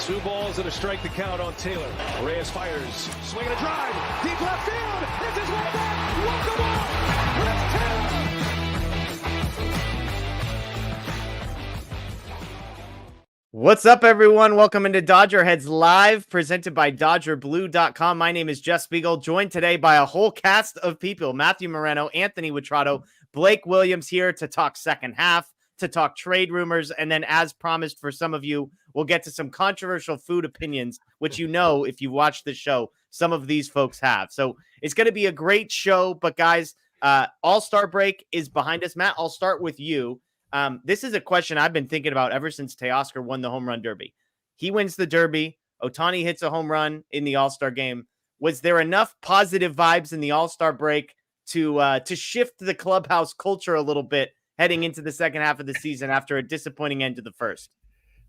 Two balls and a strike to count on Taylor. Reyes fires, swinging a drive, deep left field. It's his way back. Walk the ball. Reyes Taylor. What's up, everyone? Welcome into DodgerHeads Live, presented by DodgerBlue.com. My name is Jeff Spiegel, joined today by a whole cast of people: Matthew Moreno, Anthony Witrado, Blake Williams here to talk second half, to talk trade rumors, and then, as promised for some of you, we'll get to some controversial food opinions, which, you know, if you watch the show, some of these folks have. So it's going to be a great show. But guys, All-Star break is behind us. Matt, I'll start with you. This is a question I've been thinking about ever since Teoscar won the home run derby. He wins the derby. Ohtani hits a home run in the All-Star game. Was there enough positive vibes in the All-Star break to shift the clubhouse culture a little bit heading into the second half of the season after a disappointing end to the first?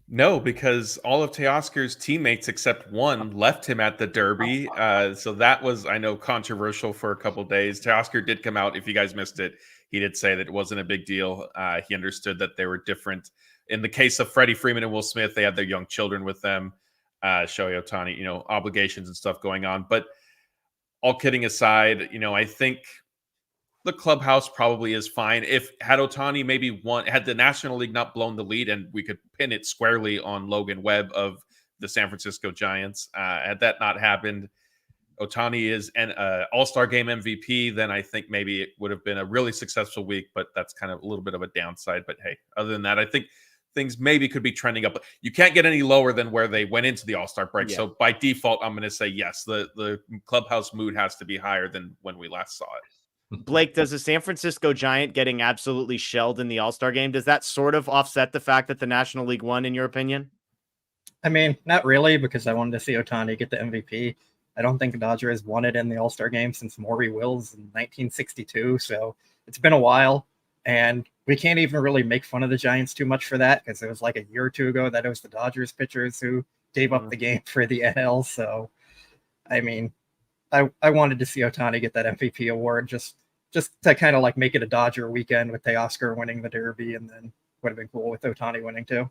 No, because all of Teoscar's teammates except one left him at the Derby. So that was, I know, controversial for a couple of days. Teoscar did come out. If you guys missed it, he did say that it wasn't a big deal. He understood that they were different. In the case of Freddie Freeman and Will Smith, they had their young children with them. Shohei Ohtani, obligations and stuff going on. But all kidding aside, I think the clubhouse probably is fine. Had Ohtani maybe had the National League not blown the lead and we could pin it squarely on Logan Webb of the San Francisco Giants, had that not happened, Ohtani is an All-Star game MVP, then I think maybe it would have been a really successful week, but that's kind of a little bit of a downside. But hey, other than that, I think things maybe could be trending up. You can't get any lower than where they went into the All-Star break. Yeah. So by default, I'm going to say yes, the clubhouse mood has to be higher than when we last saw it. Blake, does the San Francisco Giant getting absolutely shelled in the All-Star game, does that sort of offset the fact that the National League won, in your opinion? I mean, not really, because I wanted to see Ohtani get the MVP. I don't think the Dodgers won it in the All-Star game since Maury Wills in 1962, so it's been a while, and we can't even really make fun of the Giants too much for that, because it was like a year or two ago that it was the Dodgers pitchers who gave up the game for the NL, so, I mean, I wanted to see Ohtani get that MVP award just to kind of like make it a Dodger weekend with Teoscar winning the Derby, and then would have been cool with Ohtani winning too.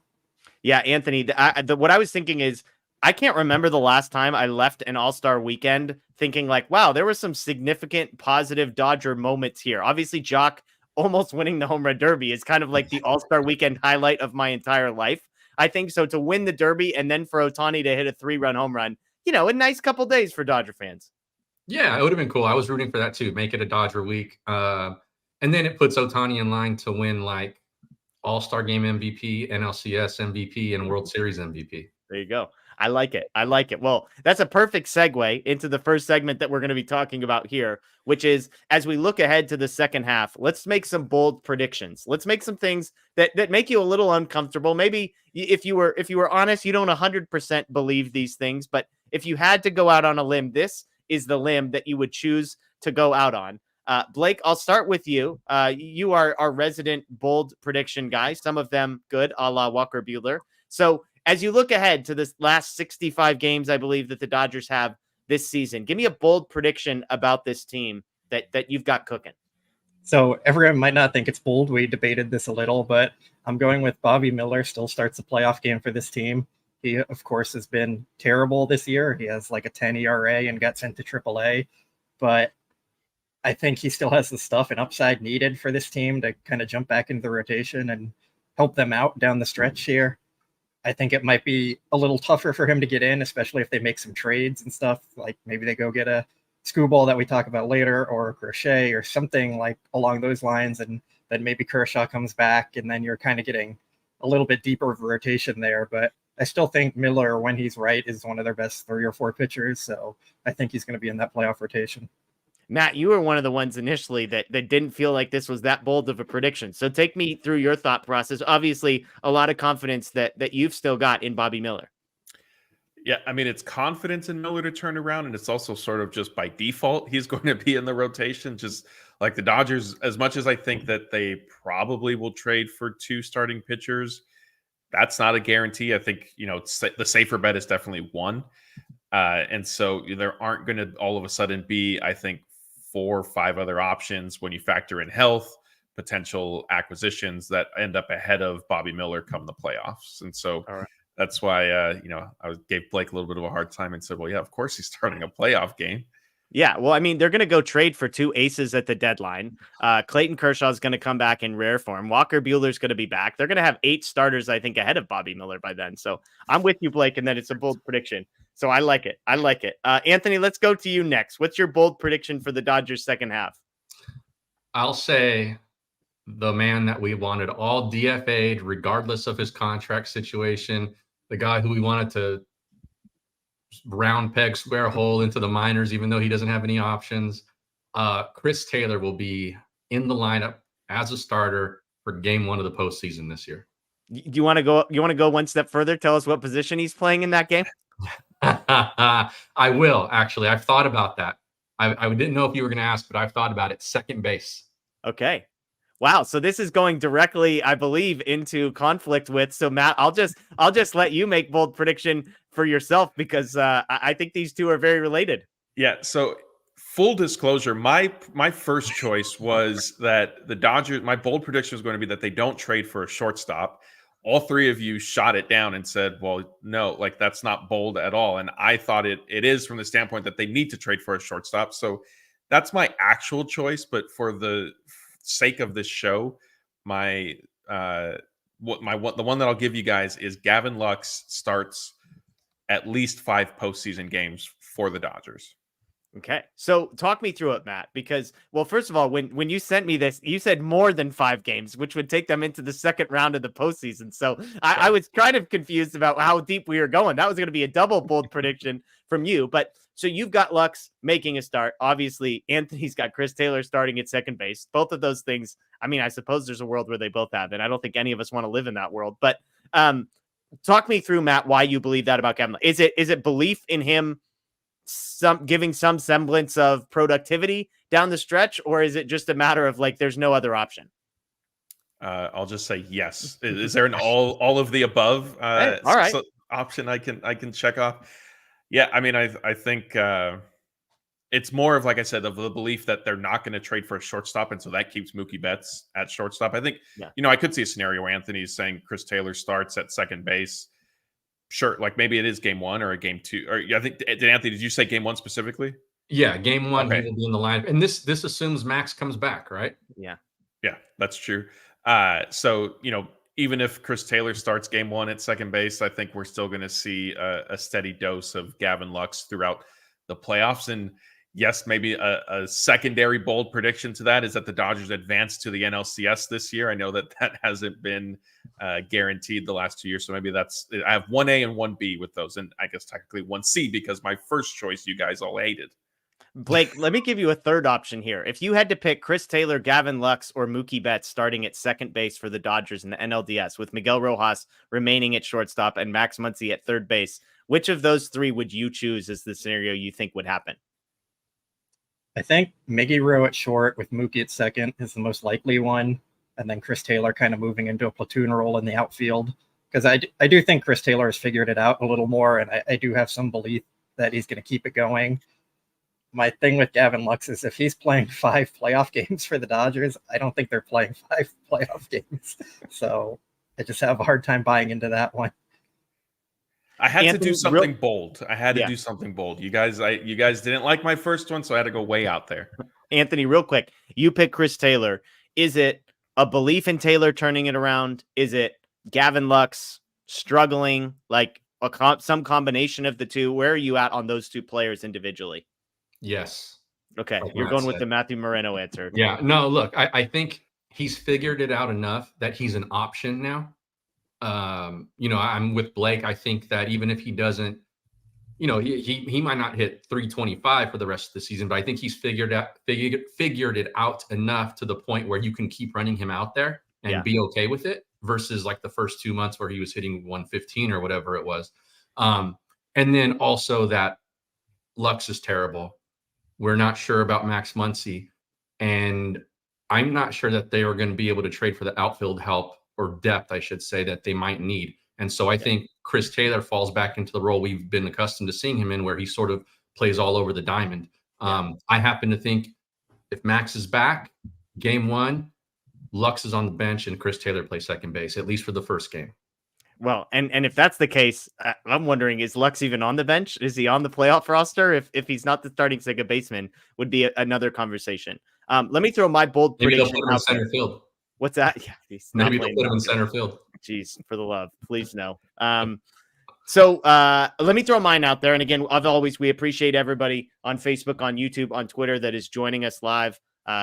Yeah, Anthony, what I was thinking is I can't remember the last time I left an All-Star weekend thinking like, wow, there were some significant positive Dodger moments here. Obviously, Jock almost winning the home run derby is kind of like the All-Star weekend highlight of my entire life. I think so. To win the derby and then for Ohtani to hit a 3-run home run, a nice couple days for Dodger fans. Yeah, it would have been cool. I was rooting for that too. Make it a Dodger week. And then it puts Ohtani in line to win like All-Star Game MVP, NLCS MVP, and World Series MVP. There you go. I like it. Well, that's a perfect segue into the first segment that we're going to be talking about here, which is, as we look ahead to the second half, let's make some bold predictions. Let's make some things that make you a little uncomfortable. Maybe if you were honest, you don't 100% believe these things, but if you had to go out on a limb, this is the limb that you would choose to go out on. Blake, I'll start with you. You are our resident bold prediction guy, some of them good, a la Walker Buehler. So as you look ahead to this last 65 games, I believe that the Dodgers have this season, give me a bold prediction about this team that you've got cooking. So everyone might not think it's bold. We debated this a little, but I'm going with Bobby Miller still starts a playoff game for this team. He, of course, has been terrible this year. He has like a 10 ERA and got sent to AAA. But I think he still has the stuff and upside needed for this team to kind of jump back into the rotation and help them out down the stretch here. I think it might be a little tougher for him to get in, especially if they make some trades and stuff. Like maybe they go get a Screwball that we talk about later, or a Crochet or something like along those lines. And then maybe Kershaw comes back, and then you're kind of getting a little bit deeper of a rotation there. But I still think Miller, when he's right, is one of their best 3 or 4 pitchers. So I think he's going to be in that playoff rotation. Matt, you were one of the ones initially that didn't feel like this was that bold of a prediction. So take me through your thought process. Obviously, a lot of confidence that you've still got in Bobby Miller. Yeah, I mean, it's confidence in Miller to turn around, and it's also sort of just by default, he's going to be in the rotation, just like the Dodgers. As much as I think that they probably will trade for 2 starting pitchers, that's not a guarantee. I think, the safer bet is definitely 1. And so there aren't going to all of a sudden be, I think, 4 or 5 other options when you factor in health, potential acquisitions that end up ahead of Bobby Miller come the playoffs. And so That's why, I gave Blake a little bit of a hard time and said, well, yeah, of course he's starting a playoff game. Yeah, well, I mean, they're going to go trade for 2 aces at the deadline. Clayton Kershaw is going to come back in rare form. Walker Buehler's going to be back. They're going to have 8 starters, I think, ahead of Bobby Miller by then. So I'm with you, Blake, and then it's a bold prediction. So I like it. Anthony, let's go to you next. What's your bold prediction for the Dodgers second half? I'll say the man that we wanted all DFA'd, regardless of his contract situation, the guy who we wanted to round peg square hole into the minors, even though he doesn't have any options. Chris Taylor will be in the lineup as a starter for game 1 of the postseason this year. Do you want to go? You want to go one step further? Tell us what position he's playing in that game. I will, actually. I've thought about that. I didn't know if you were going to ask, but I've thought about it. Second base. Okay. Wow. So this is going directly, I believe, into conflict with. So Matt, I'll just let you make bold prediction for yourself because I think these two are very related. Yeah. So full disclosure, my first choice was that the Dodgers, my bold prediction was going to be that they don't trade for a shortstop. All 3 of you shot it down and said, well, no, like that's not bold at all. And I thought it is from the standpoint that they need to trade for a shortstop. So that's my actual choice. But for the sake of this show, the one that I'll give you guys is Gavin Lux starts at least 5 postseason games for the Dodgers. Okay. So talk me through it, Matt, because, well, first of all, when you sent me this, you said more than 5 games, which would take them into the second round of the postseason. So I was kind of confused about how deep we were going. That was going to be a double bold prediction from you. But so you've got Lux making a start. Obviously, Anthony's got Chris Taylor starting at second base. Both of those things, I mean, I suppose there's a world where they both have it. I don't think any of us want to live in that world. But talk me through, Matt, why you believe that about Gavin. Is it belief in him giving some semblance of productivity down the stretch, or is it just a matter of like there's no other option? I'll just say yes. Is there an all of the above all right. option I can check off? Yeah, I mean, I think it's more of, like I said, of the belief that they're not going to trade for a shortstop, and so that keeps Mookie Betts at shortstop. I think, I could see a scenario where Anthony's saying Chris Taylor starts at second base. Sure, like maybe it is game 1 or a game 2. Or I think, Anthony, did you say game 1 specifically? Yeah, game 1, okay. He will be in the lineup. And this assumes Max comes back, right? Yeah, that's true. So, even if Chris Taylor starts game 1 at second base, I think we're still going to see a steady dose of Gavin Lux throughout the playoffs. And yes, maybe a secondary bold prediction to that is that the Dodgers advance to the NLCS this year. I know that hasn't been guaranteed the last 2 years. So maybe I have 1A and 1B with those. And I guess technically 1C because my first choice you guys all hated. Blake, let me give you a third option here. If you had to pick Chris Taylor, Gavin Lux, or Mookie Betts starting at second base for the Dodgers in the NLDS, with Miguel Rojas remaining at shortstop and Max Muncy at third base, which of those 3 would you choose as the scenario you think would happen? I think Miggy Rowe at short with Mookie at second is the most likely one. And then Chris Taylor kind of moving into a platoon role in the outfield. Because I do think Chris Taylor has figured it out a little more. And I do have some belief that he's going to keep it going. My thing with Gavin Lux is if he's playing 5 playoff games for the Dodgers, I don't think they're playing 5 playoff games. So I just have a hard time buying into that one. I had to do something bold. Do something bold. You guys didn't like my first one, so I had to go way out there. Anthony, real quick, you pick Chris Taylor. Is it a belief in Taylor turning it around? Is it Gavin Lux struggling, like some combination of the two? Where are you at on those 2 players individually? Yes. Okay, like you're going with the Matthew Moreno answer. Yeah, no, look, I think he's figured it out enough that he's an option now. I'm with Blake. I think that even if he doesn't, he might not hit 325 for the rest of the season, but I think he's figured it out enough to the point where you can keep running him out there and be okay with it versus like the first 2 months where he was hitting 115 or whatever it was. And then also that Lux is terrible. We're not sure about Max Muncy, and I'm not sure that they are going to be able to trade for the outfield help or depth, I should say, that they might need. And so I think Chris Taylor falls back into the role we've been accustomed to seeing him in, where he sort of plays all over the diamond. I happen to think if Max is back, game 1, Lux is on the bench and Chris Taylor plays second base, at least for the first game. Well, and if that's the case, I'm wondering, is Lux even on the bench? Is he on the playoff roster? If he's not the starting second baseman, would be another conversation. Let me throw my bold Maybe they'll prediction put him in out there. center field. What's that? Yeah, he's not Maybe they'll playing put him in outfield. center field. Jeez, for the love, please no. So let me throw mine out there. And again, as always, we appreciate everybody on Facebook, on YouTube, on Twitter that is joining us live.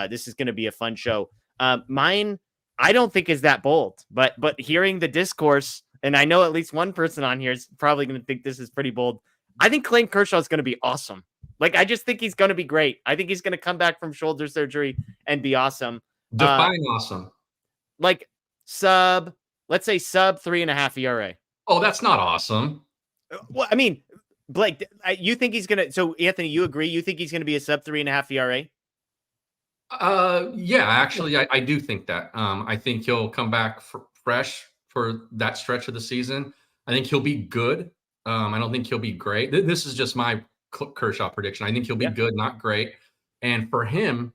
This is going to be a fun show. Mine, I don't think is that bold, but hearing the discourse, and I know at least one person on here is probably going to think this is pretty bold. I think Clayton Kershaw is going to be awesome. Like, I just think he's going to be great. I think he's going to come back from shoulder surgery and be awesome. Define awesome. Like let's say sub 3.5 ERA. Oh, that's not awesome. Well, I mean, Blake, you think he's going to, so Anthony, you agree? You think he's going to be a sub 3.5 ERA? Yeah, actually, I do think that. I think he'll come back fresh for that stretch of the season. I think he'll be good. I don't think he'll be great. This is just my Kershaw prediction. I think he'll be good, not great. And for him,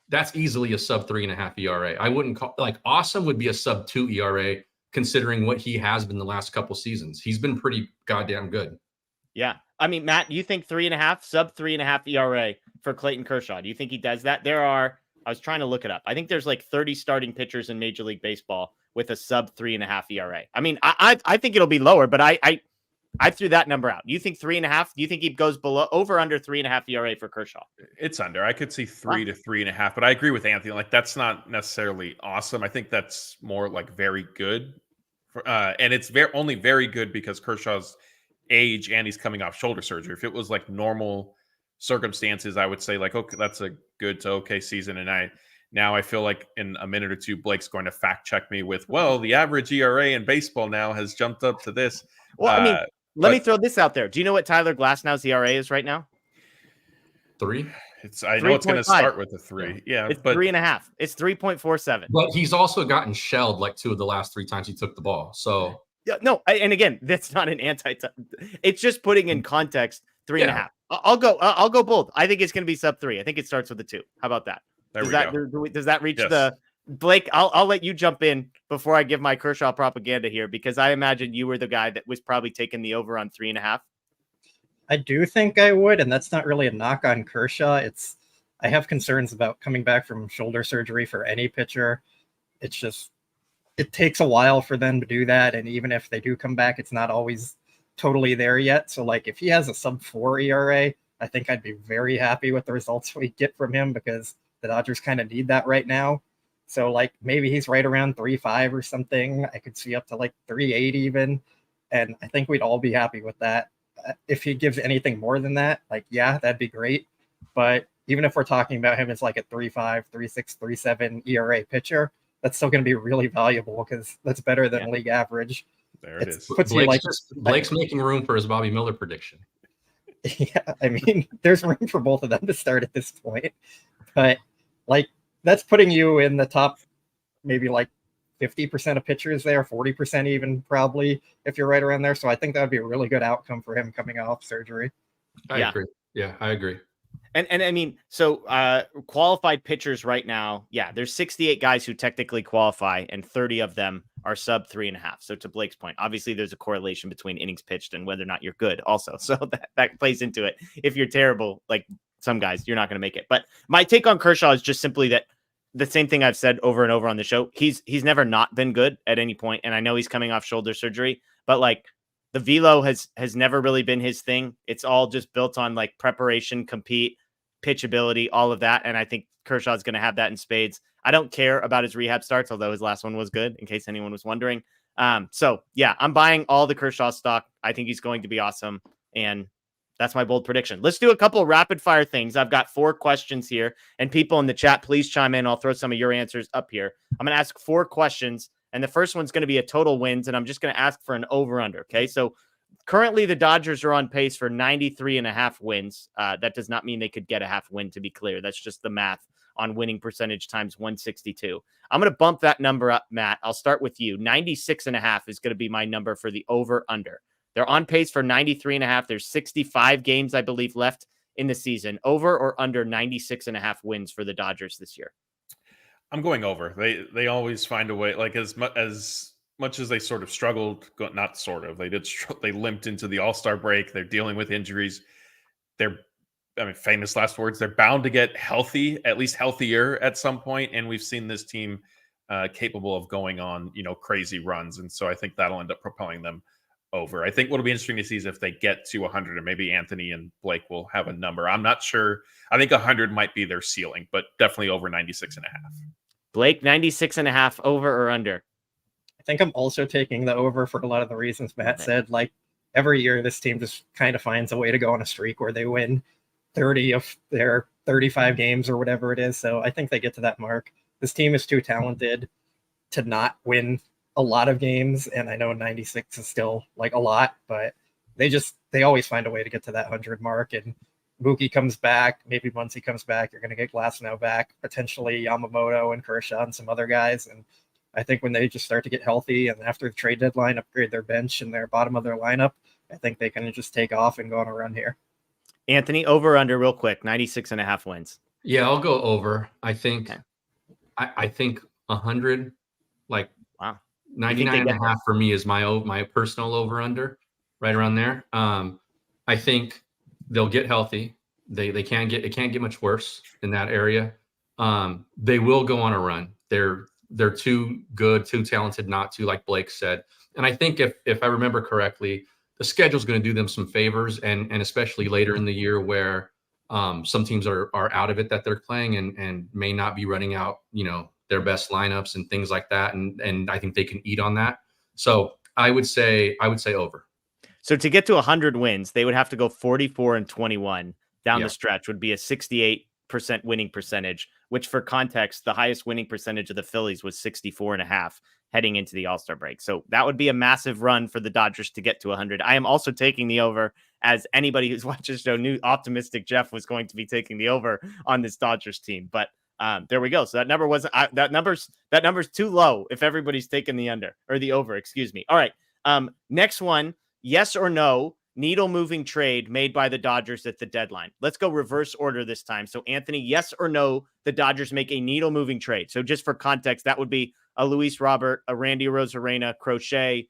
that's easily a sub 3.5 ERA. I wouldn't call awesome would be a sub 2 ERA considering what he has been the last couple seasons. He's been pretty goddamn good. Yeah. I mean, Matt, you think 3.5, sub 3.5 ERA for Clayton Kershaw? Do you think he does that? I was trying to look it up. I think there's like 30 starting pitchers in Major League Baseball with a sub 3.5 ERA. I mean, I think it'll be lower, but I threw that number out. You think 3.5? Do you think he goes over under 3.5 ERA for Kershaw? It's under. I could see 3 to 3.5, but I agree with Anthony. Like, that's not necessarily awesome. I think that's more like very good. And it's only very good because Kershaw's age and he's coming off shoulder surgery. If it was like normal circumstances, I would say like, okay, that's a good to okay season. And I feel like in a minute or two, Blake's going to fact check me with, well, the average ERA in baseball now has jumped up to this. Well, I mean, let me throw this out there. Do you know what Tyler Glasnow's ERA is right now? 3. I know it's going to start with a 3. Yeah, it's 3.5. It's 3.47. But he's also gotten shelled like 2 of the last 3 times he took the ball. So yeah, no, and again, that's not an it's just putting in context 3.5. I'll go bold. I think it's going to be sub 3. I think it starts with a 2. How about that? Does that reach the Blake? I'll let you jump in before I give my Kershaw propaganda here, because I imagine you were the guy that was probably taking the over on 3.5. I do think I would, and that's not really a knock on Kershaw. I have concerns about coming back from shoulder surgery for any pitcher. It's just, it takes a while for them to do that, and even if they do come back, it's not always totally there yet. So like, if he has a sub 4 ERA, I think I'd be very happy with the results we get from him, because the Dodgers kind of need that right now. So like, maybe he's right around 3.5 or something. I could see up to like 3.8 even, and I think we'd all be happy with that. If he gives anything more than that, like, yeah, that'd be great. But even if we're talking about him as like a 3.5, 3.6, 3.7 ERA pitcher, that's still going to be really valuable, because that's better than league average. There it is. Blake's making room for his Bobby Miller prediction. Yeah, I mean, there's room for both of them to start at this point. But like, that's putting you in the top maybe like 50% of pitchers there, 40% even probably, if you're right around there. So I think that would be a really good outcome for him coming off surgery. I agree. Yeah, I agree. And I mean, so qualified pitchers right now, there's 68 guys who technically qualify, and 30 of them are sub 3.5. So to Blake's point, obviously there's a correlation between innings pitched and whether or not you're good also. So that plays into it. If you're terrible, like some guys, you're not going to make it. But my take on Kershaw is just simply that the same thing I've said over and over on the show. He's never not been good at any point, and I know he's coming off shoulder surgery, but like, the velo has never really been his thing. It's all just built on like preparation, compete, pitchability, all of that. And I think Kershaw's going to have that in spades. I don't care about his rehab starts, although his last one was good, in case anyone was wondering. So yeah, I'm buying all the Kershaw stock. I think he's going to be awesome. And that's my bold prediction. Let's do a couple rapid fire things. I've got 4 questions here, and people in the chat, please chime in. I'll throw some of your answers up here. I'm going to ask 4 questions. And the first one's going to be a total wins, and I'm just going to ask for an over-under, okay? So currently the Dodgers are on pace for 93.5 wins. That does not mean they could get a half win, to be clear. That's just the math on winning percentage times 162. I'm going to bump that number up, Matt. I'll start with you. 96.5 is going to be my number for the over-under. They're on pace for 93.5. There's 65 games, I believe, left in the season. Over or under 96.5 wins for the Dodgers this year? I'm going over. They always find a way. Like, as much as they sort of struggled, not sort of, they limped into the All-Star break. They're dealing with injuries. Famous last words, they're bound to get healthy, at least healthier at some point. And we've seen this team capable of going on, crazy runs. And so I think that'll end up propelling them over. I think what'll be interesting to see is if they get to 100, and maybe Anthony and Blake will have a number. I'm not sure. I think 100 might be their ceiling, but definitely over 96.5. Blake, 96.5, over or under? I think I'm also taking the over for a lot of the reasons Matt said. Like, every year, this team just kind of finds a way to go on a streak where they win 30 of their 35 games or whatever it is. So I think they get to that mark. This team is too talented to not win a lot of games, and I know 96 is still like a lot, but they always find a way to get to that 100 mark. And Mookie comes back. Maybe once he comes back, you're going to get Glasnow back, potentially Yamamoto and Kershaw and some other guys. And I think when they just start to get healthy and after the trade deadline, upgrade their bench and their bottom of their lineup, I think they can just take off and go on a run here. Anthony, over or under real quick, 96.5 wins. Yeah, I'll go over. I think, okay. I think 100, like, wow, 99.5 for me is my personal over under, right around there. I think they'll get healthy. It can't get much worse in that area. They will go on a run. They're too good, too talented not to, like Blake said. And I think if I remember correctly, the schedule's going to do them some favors, and especially later in the year where some teams are out of it that they're playing and may not be running out, their best lineups and things like that. And I think they can eat on that. So I would say over. So to get to 100 wins, they would have to go 44-21 down the stretch, would be a 68% winning percentage, which for context, the highest winning percentage of the Phillies was 64.5 heading into the All-Star break. So that would be a massive run for the Dodgers to get to 100. I am also taking the over, as anybody who's watched the show knew optimistic Jeff was going to be taking the over on this Dodgers team. But there we go. So that number wasn't that number's too low if everybody's taking the under or the over, excuse me. All right. Next one, yes or no, needle moving trade made by the Dodgers at the deadline. Let's go reverse order this time. So Anthony, yes or no, the Dodgers make a needle moving trade. So just for context, that would be a Luis Robert, a Randy Arozarena, Crochet.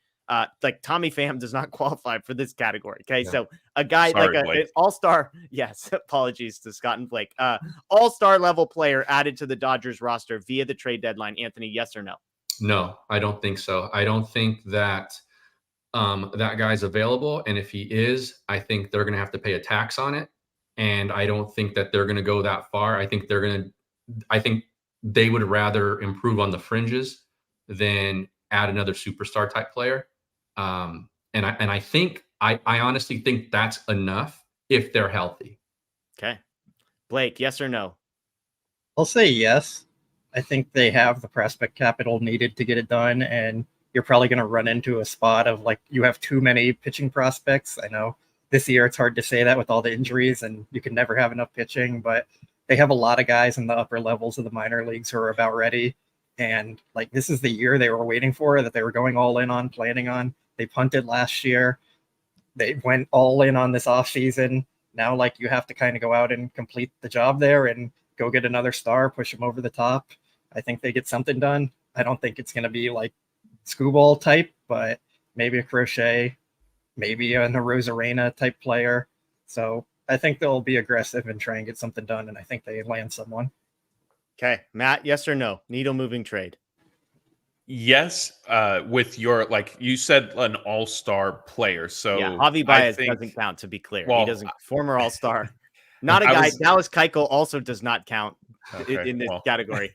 Like Tommy Pham does not qualify for this category. Okay. Yeah. So a guy like an all-star. Yes. Apologies to Scott and Blake. All-star level player added to the Dodgers roster via the trade deadline. Anthony, yes or no? No, I don't think so. I don't think that that guy's available. And if he is, I think they're going to have to pay a tax on it. And I don't think that they're going to go that far. I think they would rather improve on the fringes than add another superstar type player. And I honestly think that's enough if they're healthy. Okay. Blake, yes or no? I'll say yes. I think they have the prospect capital needed to get it done. And you're probably going to run into a spot of like, you have too many pitching prospects. I know this year it's hard to say that with all the injuries and you can never have enough pitching, but they have a lot of guys in the upper levels of the minor leagues who are about ready. And like, this is the year they were waiting for, that they were going all in on, planning on. They punted last year. They went all in on this offseason. Now, like, you have to kind of go out and complete the job there and go get another star, push them over the top. I think they get something done. I don't think it's going to be like Screwball type, but maybe a Crochet, maybe a Arozarena type player. So I think they'll be aggressive and try and get something done, and I think they land someone. Okay. Matt, yes or no? Needle moving trade. Yes, with your, like you said, an all-star player. So yeah, Javi Baez doesn't count, to be clear. Well, he doesn't, former all-star. Not a guy. Dallas Keuchel also does not count in this category.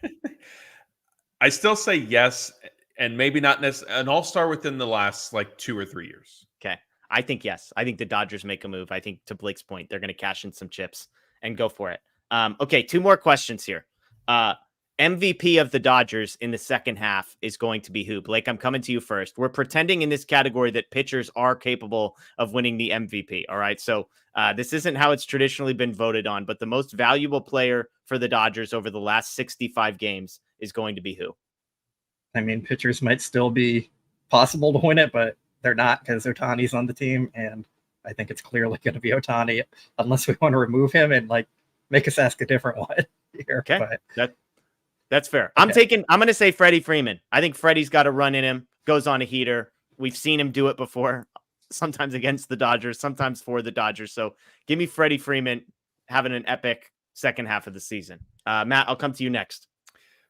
I still say yes, and maybe not necessarily an all-star within the last like 2 or 3 years. Okay. I think yes. I think the Dodgers make a move. I think, to Blake's point, they're going to cash in some chips and go for it. Okay, 2 more questions here. MVP of the Dodgers in the second half is going to be who? Blake, I'm coming to you first. We're pretending in this category that pitchers are capable of winning the MVP. All right. So this isn't how it's traditionally been voted on, but the most valuable player for the Dodgers over the last 65 games is going to be who? I mean, pitchers might still be possible to win it, but they're not, because Ohtani's on the team. And I think it's clearly going to be Ohtani, unless we want to remove him and like make us ask a different one here. Okay. But That's fair. Okay. I'm going to say Freddie Freeman. I think Freddie's got a run in him. goes on a heater. We've seen him do it before, sometimes against the Dodgers, sometimes for the Dodgers. So give me Freddie Freeman having an epic second half of the season. Matt, I'll come to you next.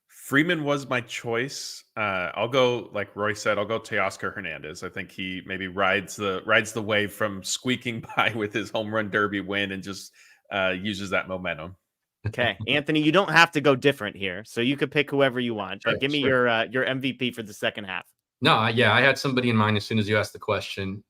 Freeman was my choice. I'll go, like Roy said, I'll go Teoscar Hernandez. I think he maybe rides the wave from squeaking by with his home run derby win and just uses that momentum. Okay, Anthony, you don't have to go different here, so you could pick whoever you want. But give me your MVP for the second half. No, I had somebody in mind as soon as you asked the question,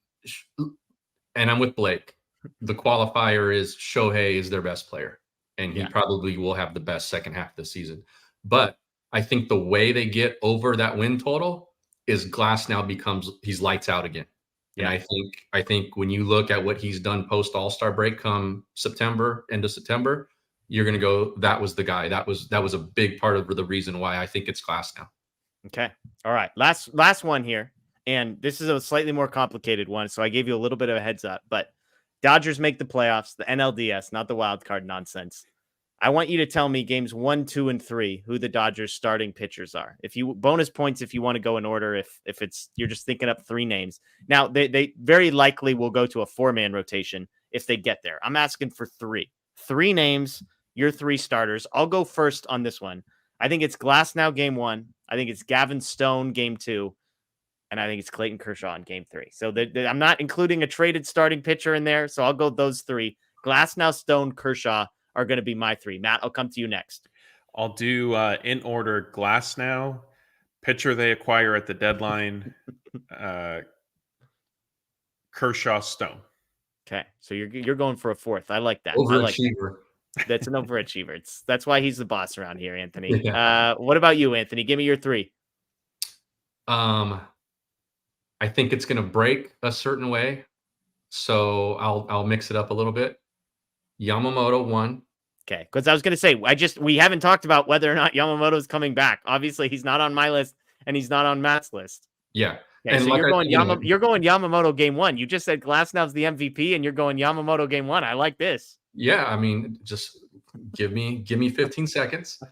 and I'm with Blake. The qualifier is Shohei is their best player, and he probably will have the best second half of the season. But I think the way they get over that win total is Glass now becomes he's lights out again. Yeah. And I think when you look at what he's done post All-Star break come September, end of September, you're going to go, that was the guy. That was a big part of the reason why I think it's Glass now. Okay. All right. Last one here. And this is a slightly more complicated one. So I gave you a little bit of a heads up, but Dodgers make the playoffs, the NLDS, not the wild card nonsense. I want you to tell me games 1, 2, and 3, who the Dodgers starting pitchers are. If you bonus points, if you want to go in order, if it's, you're just thinking up 3 names. Now they very likely will go to a 4-man rotation if they get there. I'm asking for 3 names, your 3 starters. I'll go first on this one. I think it's Glasnow game 1. I think it's Gavin Stone game 2. And I think it's Clayton Kershaw in game 3. So I'm not including a traded starting pitcher in there. So I'll go those 3. Glasnow, Stone, Kershaw are going to be my 3. Matt, I'll come to you next. I'll do in order: Glasnow, pitcher they acquire at the deadline, Kershaw, Stone. Okay, so you're going for a 4th. I like that. Overachiever. That's an overachiever. That's why he's the boss around here, Anthony. Yeah. What about you, Anthony? Give me your 3. I think it's going to break a certain way, so I'll mix it up a little bit. Yamamoto 1. Okay, because I was going to say, we haven't talked about whether or not Yamamoto's coming back. Obviously, he's not on my list, and he's not on Matt's list. Yeah. Okay, and so you're going Yamamoto game 1. You just said Glasnow's the MVP, and you're going Yamamoto game 1. I like this. Yeah, I mean, just give me 15 seconds.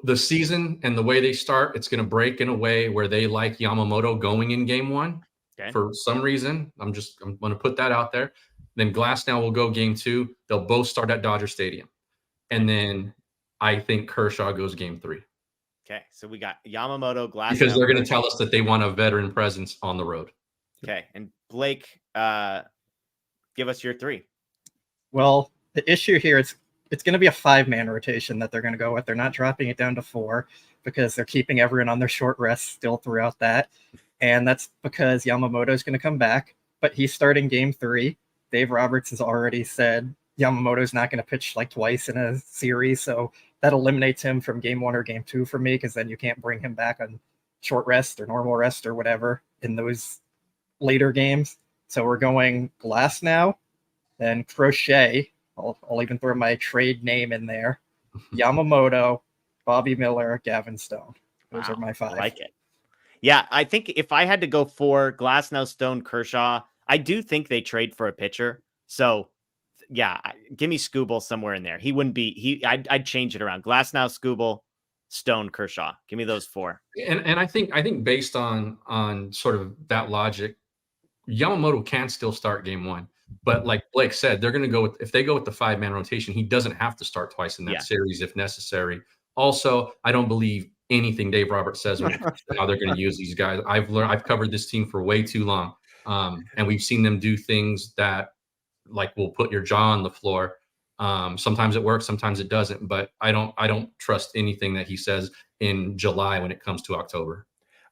The season and the way they start, it's going to break in a way where they like Yamamoto going in game 1. Okay. For some reason. I'm going to put that out there. Then Glasnow will go game 2. They'll both start at Dodger Stadium. And then I think Kershaw goes game 3. Okay, so we got Yamamoto, Glasnow. Because they're going to tell us that they want a veteran presence on the road. Okay, and Blake, give us your 3. Well, the issue here is it's going to be a 5-man rotation that they're going to go with. They're not dropping it down to 4 because they're keeping everyone on their short rest still throughout that. And that's because Yamamoto is going to come back, but he's starting game 3. Dave Roberts has already said Yamamoto's not going to pitch like twice in a series, so that eliminates him from game 1 or game 2 for me, because then you can't bring him back on short rest or normal rest or whatever in those later games. So we're going Glasnow, then Crochet. I'll even throw my trade name in there. Yamamoto, Bobby Miller, Gavin Stone. Those are my 5. I like it. Yeah, I think if I had to go for Glasnow, Stone, Kershaw, I do think they trade for a pitcher. So, yeah, give me Skubal somewhere in there. He wouldn't be. I'd change it around. Glasnow, Skubal, Stone, Kershaw. Give me those 4. And I think based on sort of that logic, Yamamoto can still start game 1. But like Blake said, they're going to go if they go with the 5-man rotation, he doesn't have to start twice in that series if necessary. Also, I don't believe anything Dave Roberts says when it comes to how they're going to use these guys. I've covered this team for way too long. And we've seen them do things that like will put your jaw on the floor. Sometimes it works, sometimes it doesn't, but I don't trust anything that he says in July when it comes to October.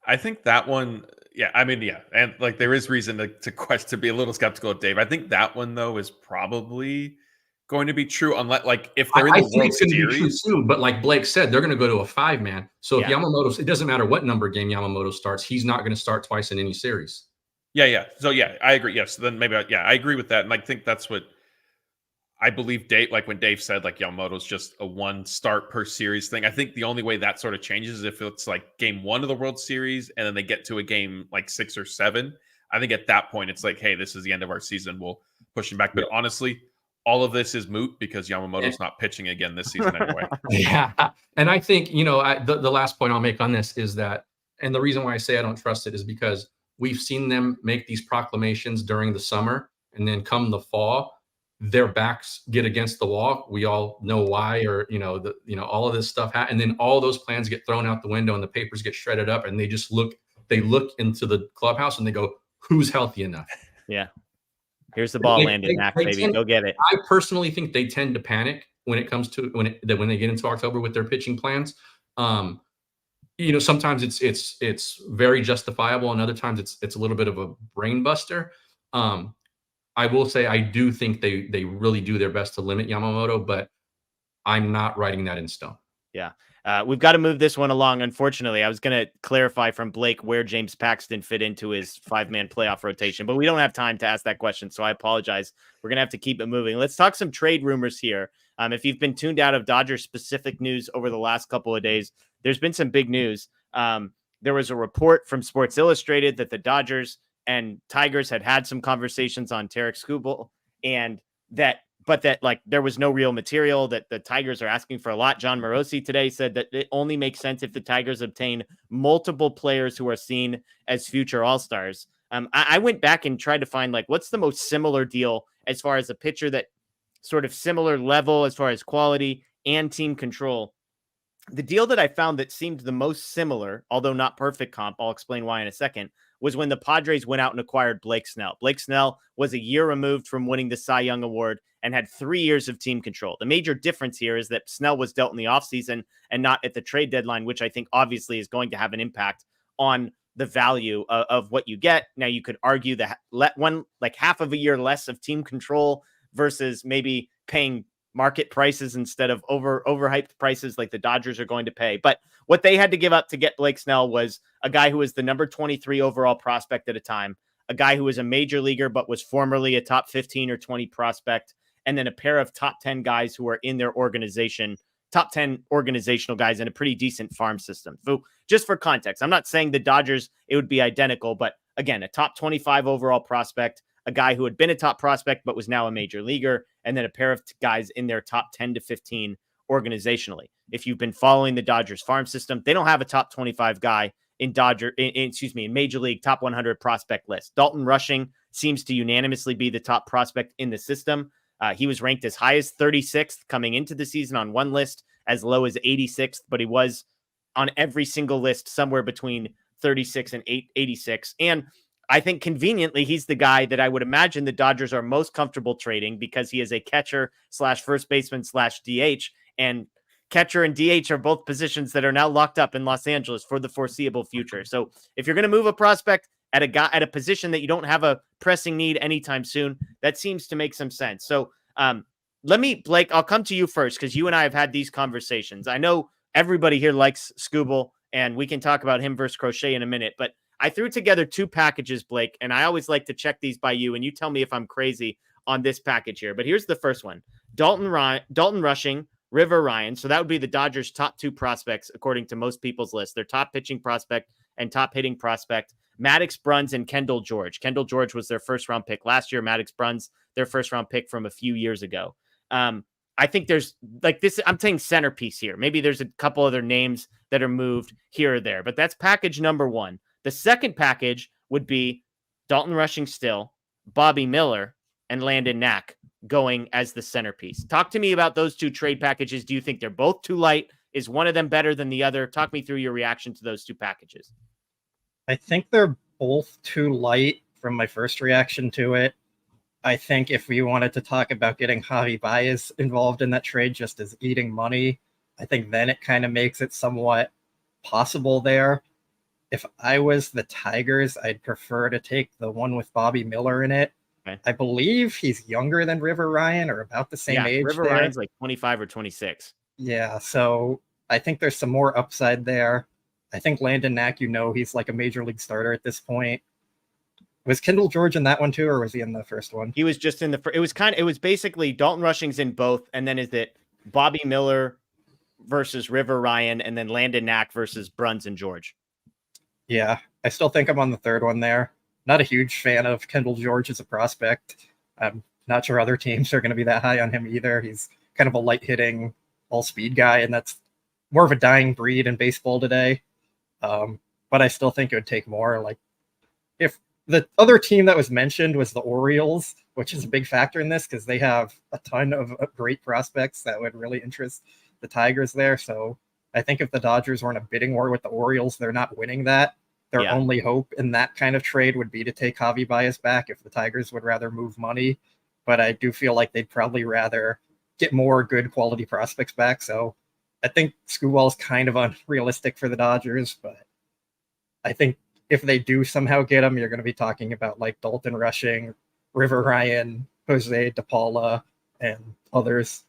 I think that one, and like there is reason to be a little skeptical of Dave. I think that one though is probably going to be true, unless like if they're in the World Series. Too, but like Blake said, they're going to go to a 5-man. So if Yamamoto, it doesn't matter what number game Yamamoto starts, he's not going to start twice in any series. Yeah. So I agree. Yes. Then maybe I agree with that, and I think that's what I believe. Dave, like when Dave said, like Yamamoto's just a 1 start per series thing. I think the only way that sort of changes is if it's like game 1 of the World Series and then they get to a game like 6 or 7. I think at that point it's like, hey, this is the end of our season. We'll push him back. But honestly, all of this is moot because Yamamoto's not pitching again this season anyway. Yeah, and I think the last point I'll make on this is that And the reason why I say I don't trust it is because we've seen them make these proclamations during the summer, and then come the fall, their backs get against the wall. We all know why, or all of this stuff, and then all those plans get thrown out the window, and the papers get shredded up, and they just look into the clubhouse and they go, "Who's healthy enough?" Yeah. Here's the ball, Landon Knack, baby. Go get it. I personally think they tend to panic when it comes to when they get into October with their pitching plans. Sometimes it's very justifiable, and other times it's a little bit of a brain buster. I will say I do think they really do their best to limit Yamamoto, but I'm not writing that in stone. Yeah. We've got to move this one along. Unfortunately, I was going to clarify from Blake where James Paxton fit into his 5-man playoff rotation, but we don't have time to ask that question, so I apologize. We're going to have to keep it moving. Let's talk some trade rumors here. If you've been tuned out of Dodgers-specific news over the last couple of days, there's been some big news. There was a report from Sports Illustrated that the Dodgers and Tigers had some conversations on Tarek Skubal, and that there was no real material, that the Tigers are asking for a lot. John Morosi today said that it only makes sense if the Tigers obtain multiple players who are seen as future All-Stars. I went back and tried to find what's the most similar deal as far as a pitcher that sort of similar level as far as quality and team control. The deal that I found that seemed the most similar, although not perfect comp, I'll explain why in a second, was when the Padres went out and acquired Blake Snell. Blake Snell was a year removed from winning the Cy Young Award and had 3 years of team control. The major difference here is that Snell was dealt in the offseason and not at the trade deadline, which I think obviously is going to have an impact on the value of what you get. Now, you could argue that half of a year less of team control versus maybe paying market prices instead of overhyped prices like the Dodgers are going to pay. But what they had to give up to get Blake Snell was a guy who was the number 23 overall prospect at a time, a guy who was a major leaguer but was formerly a top 15 or 20 prospect, and then a pair of top 10 guys who are in their organization, top 10 organizational guys in a pretty decent farm system. So just for context, I'm not saying the Dodgers, it would be identical, but again, a top 25 overall prospect, a guy who had been a top prospect but was now a major leaguer, and then a pair of guys in their top 10 to 15 organizationally. If you've been following the Dodgers farm system, they don't have a top 25 guy in Major League top 100 prospect list. Dalton Rushing seems to unanimously be the top prospect in the system. He was ranked as high as 36th coming into the season on one list, as low as 86th, but he was on every single list somewhere between 36 and 86. And I think conveniently, he's the guy that I would imagine the Dodgers are most comfortable trading because he is a catcher / first baseman / DH, and catcher and DH are both positions that are now locked up in Los Angeles for the foreseeable future. So if you're going to move a prospect at a position that you don't have a pressing need anytime soon, that seems to make some sense. So Blake, I'll come to you first because you and I have had these conversations. I know everybody here likes Skubal, and we can talk about him versus Crochet in a minute, but I threw together 2 packages, Blake, and I always like to check these by you, and you tell me if I'm crazy on this package here. But here's the first one. Dalton Rushing, River Ryan. So that would be the Dodgers' top 2 prospects, according to most people's list. Their top pitching prospect and top hitting prospect, Maddox Bruns and Kendall George. Kendall George was their first-round pick last year. Maddox Bruns, their first-round pick from a few years ago. I think there's this, I'm saying centerpiece here. Maybe there's a couple other names that are moved here or there, but that's package number 1. The second package would be Dalton Rushing still, Bobby Miller, and Landon Knack going as the centerpiece. Talk to me about those 2 trade packages. Do you think they're both too light? Is one of them better than the other? Talk me through your reaction to those 2 packages. I think they're both too light from my first reaction to it. I think if we wanted to talk about getting Javi Baez involved in that trade just as eating money, I think then it kind of makes it somewhat possible there. If I was the Tigers, I'd prefer to take the one with Bobby Miller in it. Okay. I believe he's younger than River Ryan or about the same age. River Ryan's like 25 or 26. Yeah, so I think there's some more upside there. I think Landon Knack, he's like a major league starter at this point. Was Kendall George in that one too, or was he in the first one? He was just in the first. It was basically Dalton Rushing's in both, and then is it Bobby Miller versus River Ryan, and then Landon Knack versus Bruns and George. Yeah, I still think I'm on the third one there. Not a huge fan of Kendall George as a prospect. I'm not sure other teams are going to be that high on him either. He's kind of a light-hitting, all-speed guy, and that's more of a dying breed in baseball today. but I still think it would take more. Like, if the other team that was mentioned was the Orioles, which is a big factor in this because they have a ton of great prospects that would really interest the Tigers there. So I think if the Dodgers were in a bidding war with the Orioles, they're not winning that. Their only hope in that kind of trade would be to take Javi Baez back if the Tigers would rather move money. But I do feel like they'd probably rather get more good quality prospects back. So I think Skubal is kind of unrealistic for the Dodgers, but I think if they do somehow get him, you're going to be talking about like Dalton Rushing, River Ryan, Jose DePaula, and others.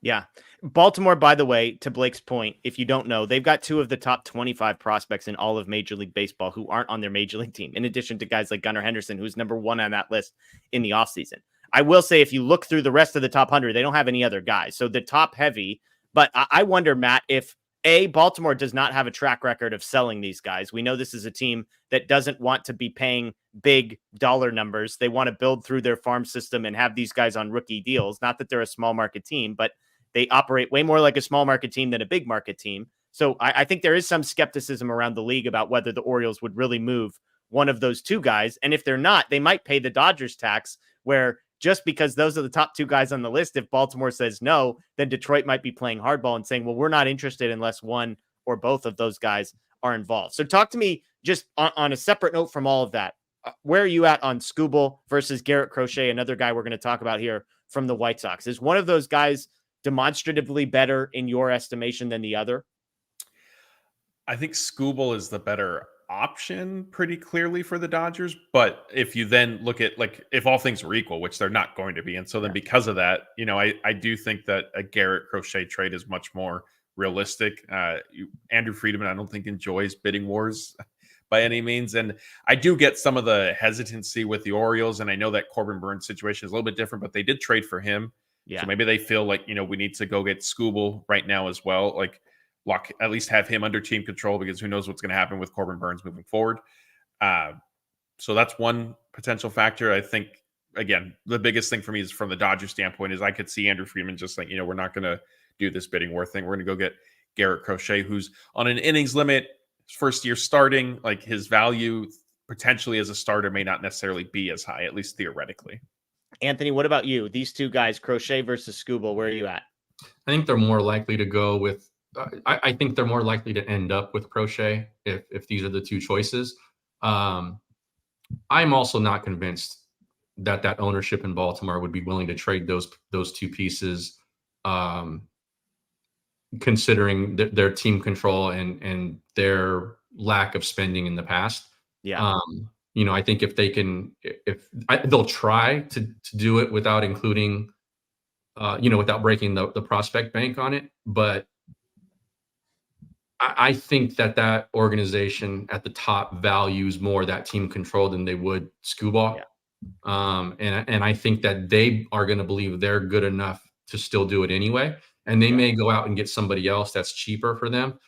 Yeah. Baltimore, by the way, to Blake's point, if you don't know, they've got 2 of the top 25 prospects in all of Major League Baseball who aren't on their Major League team, in addition to guys like Gunnar Henderson, who's number 1 on that list in the offseason. I will say, if you look through the rest of the top 100, they don't have any other guys. So the top heavy, but I wonder, Matt, if Baltimore does not have a track record of selling these guys. We know this is a team that doesn't want to be paying big dollar numbers. They want to build through their farm system and have these guys on rookie deals. Not that they're a small market team, but they operate way more like a small market team than a big market team. So I think there is some skepticism around the league about whether the Orioles would really move one of those 2 guys. And if they're not, they might pay the Dodgers tax, where just because those are the top 2 guys on the list, if Baltimore says no, then Detroit might be playing hardball and saying, well, we're not interested unless one or both of those guys are involved. So talk to me just on a separate note from all of that. Where are you at on Skubal versus Garrett Crochet, another guy we're going to talk about here from the White Sox? Is one of those guys demonstratively better in your estimation than the other? I think Skubal is the better option pretty clearly for the Dodgers. But if you then look at, like, if all things are equal, which they're not going to be. And so then because of that, you know, I do think that a Garrett Crochet trade is much more realistic. Andrew Friedman, I don't think enjoys bidding wars by any means. And I do get some of the hesitancy with the Orioles. And I know that Corbin Burns situation is a little bit different, but they did trade for him. Yeah. So maybe they feel like, you know, we need to go get Skubal right now as well. Like, at least have him under team control, because who knows what's going to happen with Corbin Burns moving forward. So that's one potential factor. I think, again, the biggest thing for me is from the Dodgers standpoint is I could see Andrew Friedman just like, you know, we're not going to do this bidding war thing. We're going to go get Garrett Crochet, who's on an innings limit, first year starting. Like, his value potentially as a starter may not necessarily be as high, at least theoretically. Anthony, what about you? These 2 guys, Crochet versus Skubal, where are you at? I think they're more likely to go with I think they're more likely to end up with Crochet if these are the 2 choices. I'm also not convinced that ownership in Baltimore would be willing to trade those 2 pieces, considering their team control and their lack of spending in the past. Yeah. You know, I think if they'll try to do it without including, you know, without breaking the prospect bank on it, but I think that organization at the top values more that team control than they would Skubal. Yeah. And I think that they are going to believe they're good enough to still do it anyway. And they may go out and get somebody else that's cheaper for them.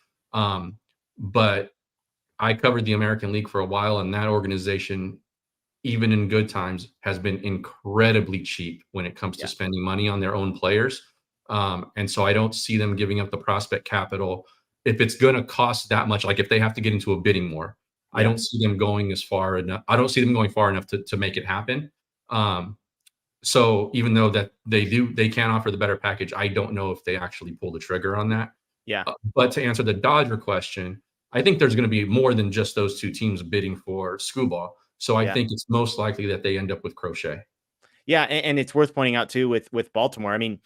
But I covered the American League for a while, and that organization, even in good times, has been incredibly cheap when it comes to spending money on their own players. And so I don't see them giving up the prospect capital if it's going to cost that much. Like, if they have to get into a bidding war, I don't see them going as far enough. I don't see them going far enough to make it happen. So even though that they can offer the better package, I don't know if they actually pull the trigger on that. Yeah. But to answer the Dodger question, I think there's going to be more than just those 2 teams bidding for Skubal. So I think it's most likely that they end up with Crochet. Yeah, and it's worth pointing out too with Baltimore. I mean,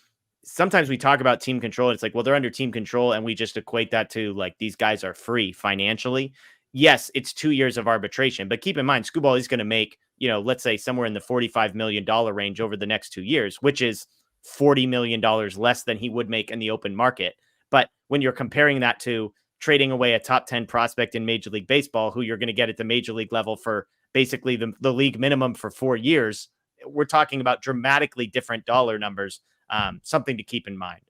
sometimes we talk about team control. It's like, well, they're under team control, and we just equate that to like these guys are free financially. Yes, it's 2 years of arbitration, but keep in mind, Skubal is going to make, you know, let's say somewhere in the $45 million range over the next 2 years, which is $40 million less than he would make in the open market. But when you're comparing that to trading away a top 10 prospect in Major League Baseball, who you're going to get at the Major League level for basically the league minimum for 4 years, we're talking about dramatically different dollar numbers. Something to keep in mind.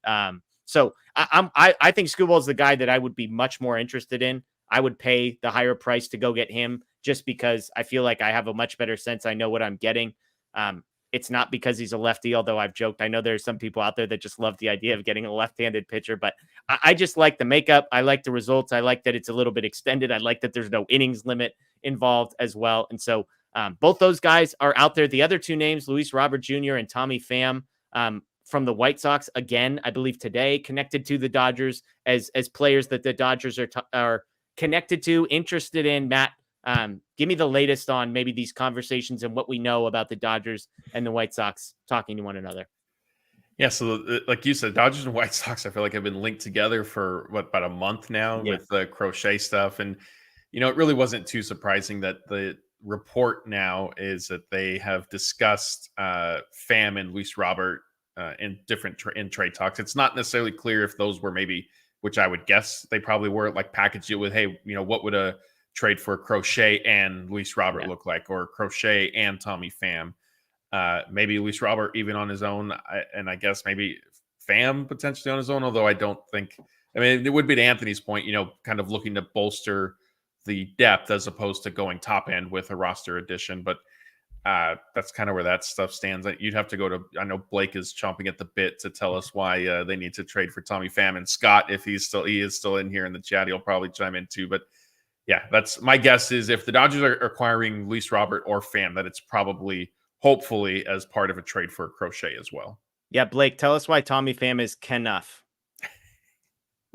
So I think Skubal is the guy that I would be much more interested in. I would pay the higher price to go get him just because I feel like I have a much better sense. I know what I'm getting. it's not because he's a lefty, although I've joked. I know there's some people out there that just love the idea of getting a left-handed pitcher, but I just like the makeup. I like the results. I like that it's a little bit extended. I like that there's no innings limit involved as well. And so both those guys are out there. The other two names, Luis Robert Jr. and Tommy Pham, from the White Sox, again, I believe today, connected to the Dodgers as players that the Dodgers are connected to, interested in. Matt, give me the latest on maybe these conversations and what we know about the Dodgers and the White Sox talking to one another. Yeah, so like you said, Dodgers and White Sox, I feel like have been linked together for about a month now with the Crochet stuff. And, it really wasn't too surprising that the report now is that they have discussed Pham and Luis Robert in trade talks. It's not necessarily clear if those were maybe, which I would guess they probably were, like packaged it with, hey, what would a trade for Crochet and Luis Robert look like, or Crochet and Tommy Pham? Maybe Luis Robert even on his own, and I guess maybe Pham potentially on his own, although I don't think, it would be to Anthony's point, kind of looking to bolster the depth as opposed to going top end with a roster addition. But that's kind of where that stuff stands. You'd have to go to, I know Blake is chomping at the bit to tell us why they need to trade for Tommy Pham, and Scott, if he is still in here in the chat, he'll probably chime in too. But yeah, that's my guess, is if the Dodgers are acquiring Luis Robert or Pham, that it's probably, hopefully, as part of a trade for Crochet as well. Yeah, Blake, tell us why Tommy Pham is Kenuff.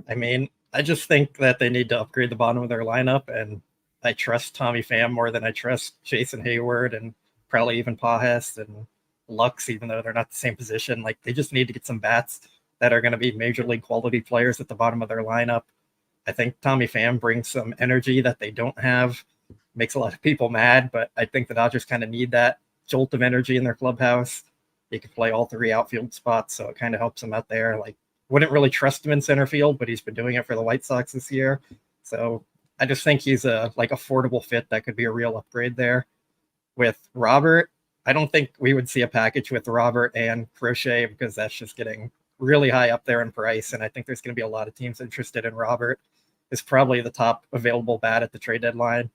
I just think that they need to upgrade the bottom of their lineup, and I trust Tommy Pham more than I trust Jason Hayward and probably even Pajes and Lux, even though they're not the same position. Like, they just need to get some bats that are going to be major league quality players at the bottom of their lineup. I think Tommy Pham brings some energy that they don't have, makes a lot of people mad, but I think the Dodgers kind of need that jolt of energy in their clubhouse. He can play all three outfield spots, so it kind of helps him out there. Like, wouldn't really trust him in center field, but he's been doing it for the White Sox this year. So I just think he's a affordable fit that could be a real upgrade there. With Robert, I don't think we would see a package with Robert and Crochet, because that's just getting really high up there in price. And I think there's going to be a lot of teams interested in Robert. Is probably the top available bat at the trade deadline.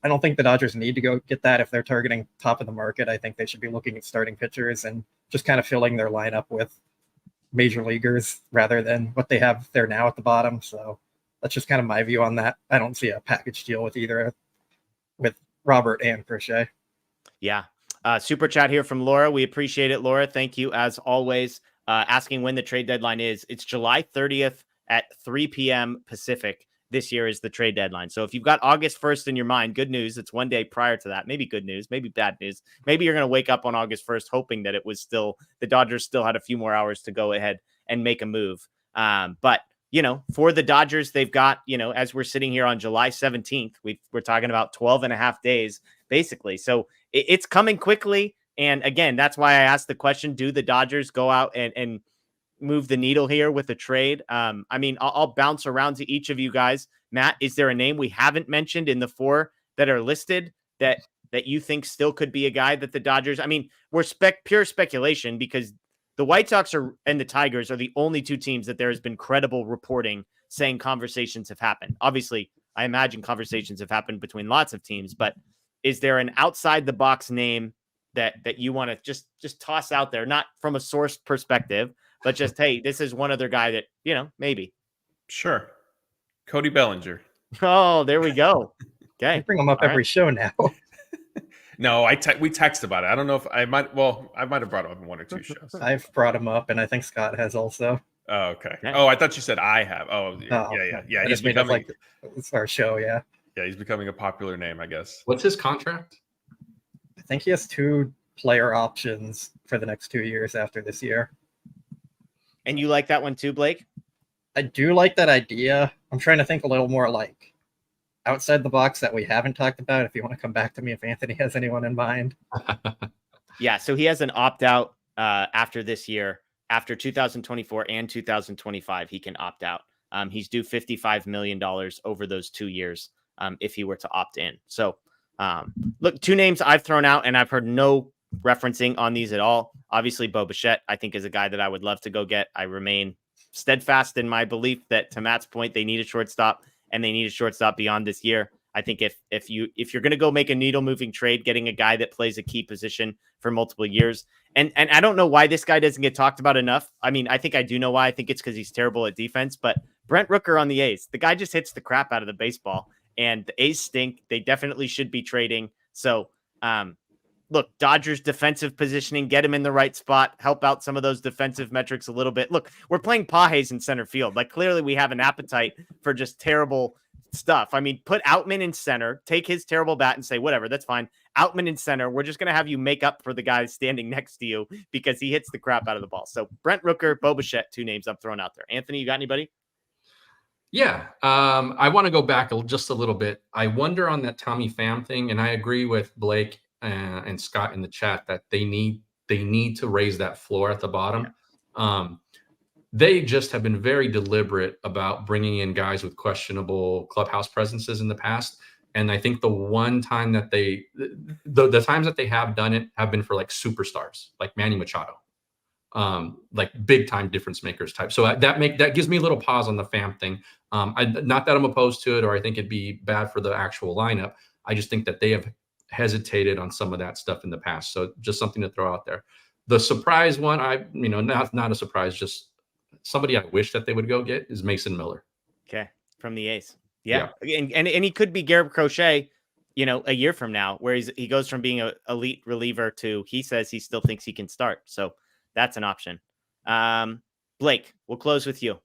I don't think the Dodgers need to go get that if they're targeting top of the market. I think they should be looking at starting pitchers and just kind of filling their lineup with major leaguers rather than what they have there now at the bottom. So that's just kind of my view on that. I don't see a package deal with Robert and Crochet. Yeah. Super chat here from Laura. We appreciate it, Laura. Thank you as always. Asking when the trade deadline is. It's July 30th at 3 p.m. Pacific. This year is the trade deadline. So if you've got August 1st in your mind, good news. It's one day prior to that. Maybe good news, maybe bad news. Maybe you're going to wake up on August 1st hoping that it was still, the Dodgers still had a few more hours to go ahead and make a move. But, for the Dodgers, they've got, as we're sitting here on July 17th, we're talking about 12 and a half days, basically. So it's coming quickly. And again, that's why I asked the question, do the Dodgers go out and move the needle here with a trade? I'll bounce around to each of you guys. Matt, is there a name we haven't mentioned in the four that are listed that you think still could be a guy that the Dodgers, we're pure speculation, because the White Sox and the Tigers are the only two teams that there has been credible reporting saying conversations have happened. Obviously, I imagine conversations have happened between lots of teams, but is there an outside the box name that you want to just toss out there, not from a source perspective, but just, hey, this is one other guy that, maybe. Sure. Cody Bellinger. Oh, there we go. Okay. I bring him up every show now. No, we text about it. I don't know if I might have brought him up in one or two shows. I've brought him up, and I think Scott has also. Oh, okay. Oh, I thought you said I have. Oh, yeah. He's becoming, it's our show, yeah. Yeah, he's becoming a popular name, I guess. What's his contract? I think he has 2 player options for the next 2 years after this year. And you like that one too, Blake? I do like that idea. I'm trying to think a little more like outside the box that we haven't talked about. If you want to come back to me, if Anthony has anyone in mind. Yeah, so he has an opt-out after this year. After 2024 and 2025, he can opt out. He's due $55 million over those 2 years if he were to opt in. So, look, 2 names I've thrown out, and I've heard no referencing on these at all. Obviously, Bo Bichette, I think, is a guy that I would love to go get. I remain steadfast in my belief that, to Matt's point, they need a shortstop, and they need a shortstop beyond this year. I think if you're going to go make a needle moving trade, getting a guy that plays a key position for multiple years, and I don't know why this guy doesn't get talked about enough. I mean, I think I do know why. I think it's because he's terrible at defense, but Brent Rooker on the A's, the guy just hits the crap out of the baseball, and the A's stink. They definitely should be trading. So, look, Dodgers defensive positioning, get him in the right spot, help out some of those defensive metrics a little bit. Look, we're playing Pages in center field. Like, clearly we have an appetite for just terrible stuff. I mean, put Outman in center, take his terrible bat and say, whatever, that's fine. Outman in center. We're just going to have you make up for the guy standing next to you because he hits the crap out of the ball. So Brent Rooker, Bo Bichette, 2 names I'm throwing out there. Anthony, you got anybody? Yeah. I want to go back just a little bit. I wonder on that Tommy Pham thing, and I agree with Blake and Scott in the chat that they need to raise that floor at the bottom. Yeah. They just have been very deliberate about bringing in guys with questionable clubhouse presences in the past. And I think the one time that the times that they have done it have been for like superstars, like Manny Machado, like big time difference makers type. So that gives me a little pause on the Pham thing. Not that I'm opposed to it, or I think it'd be bad for the actual lineup. I just think that they have hesitated on some of that stuff in the past. So just something to throw out there. The surprise one, not a surprise, just somebody I wish that they would go get is Mason Miller. Okay. From the A's. Yeah. And he could be Garrett Crochet, a year from now, where he goes from being an elite reliever to, he says he still thinks he can start. So that's an option. Blake, we'll close with you.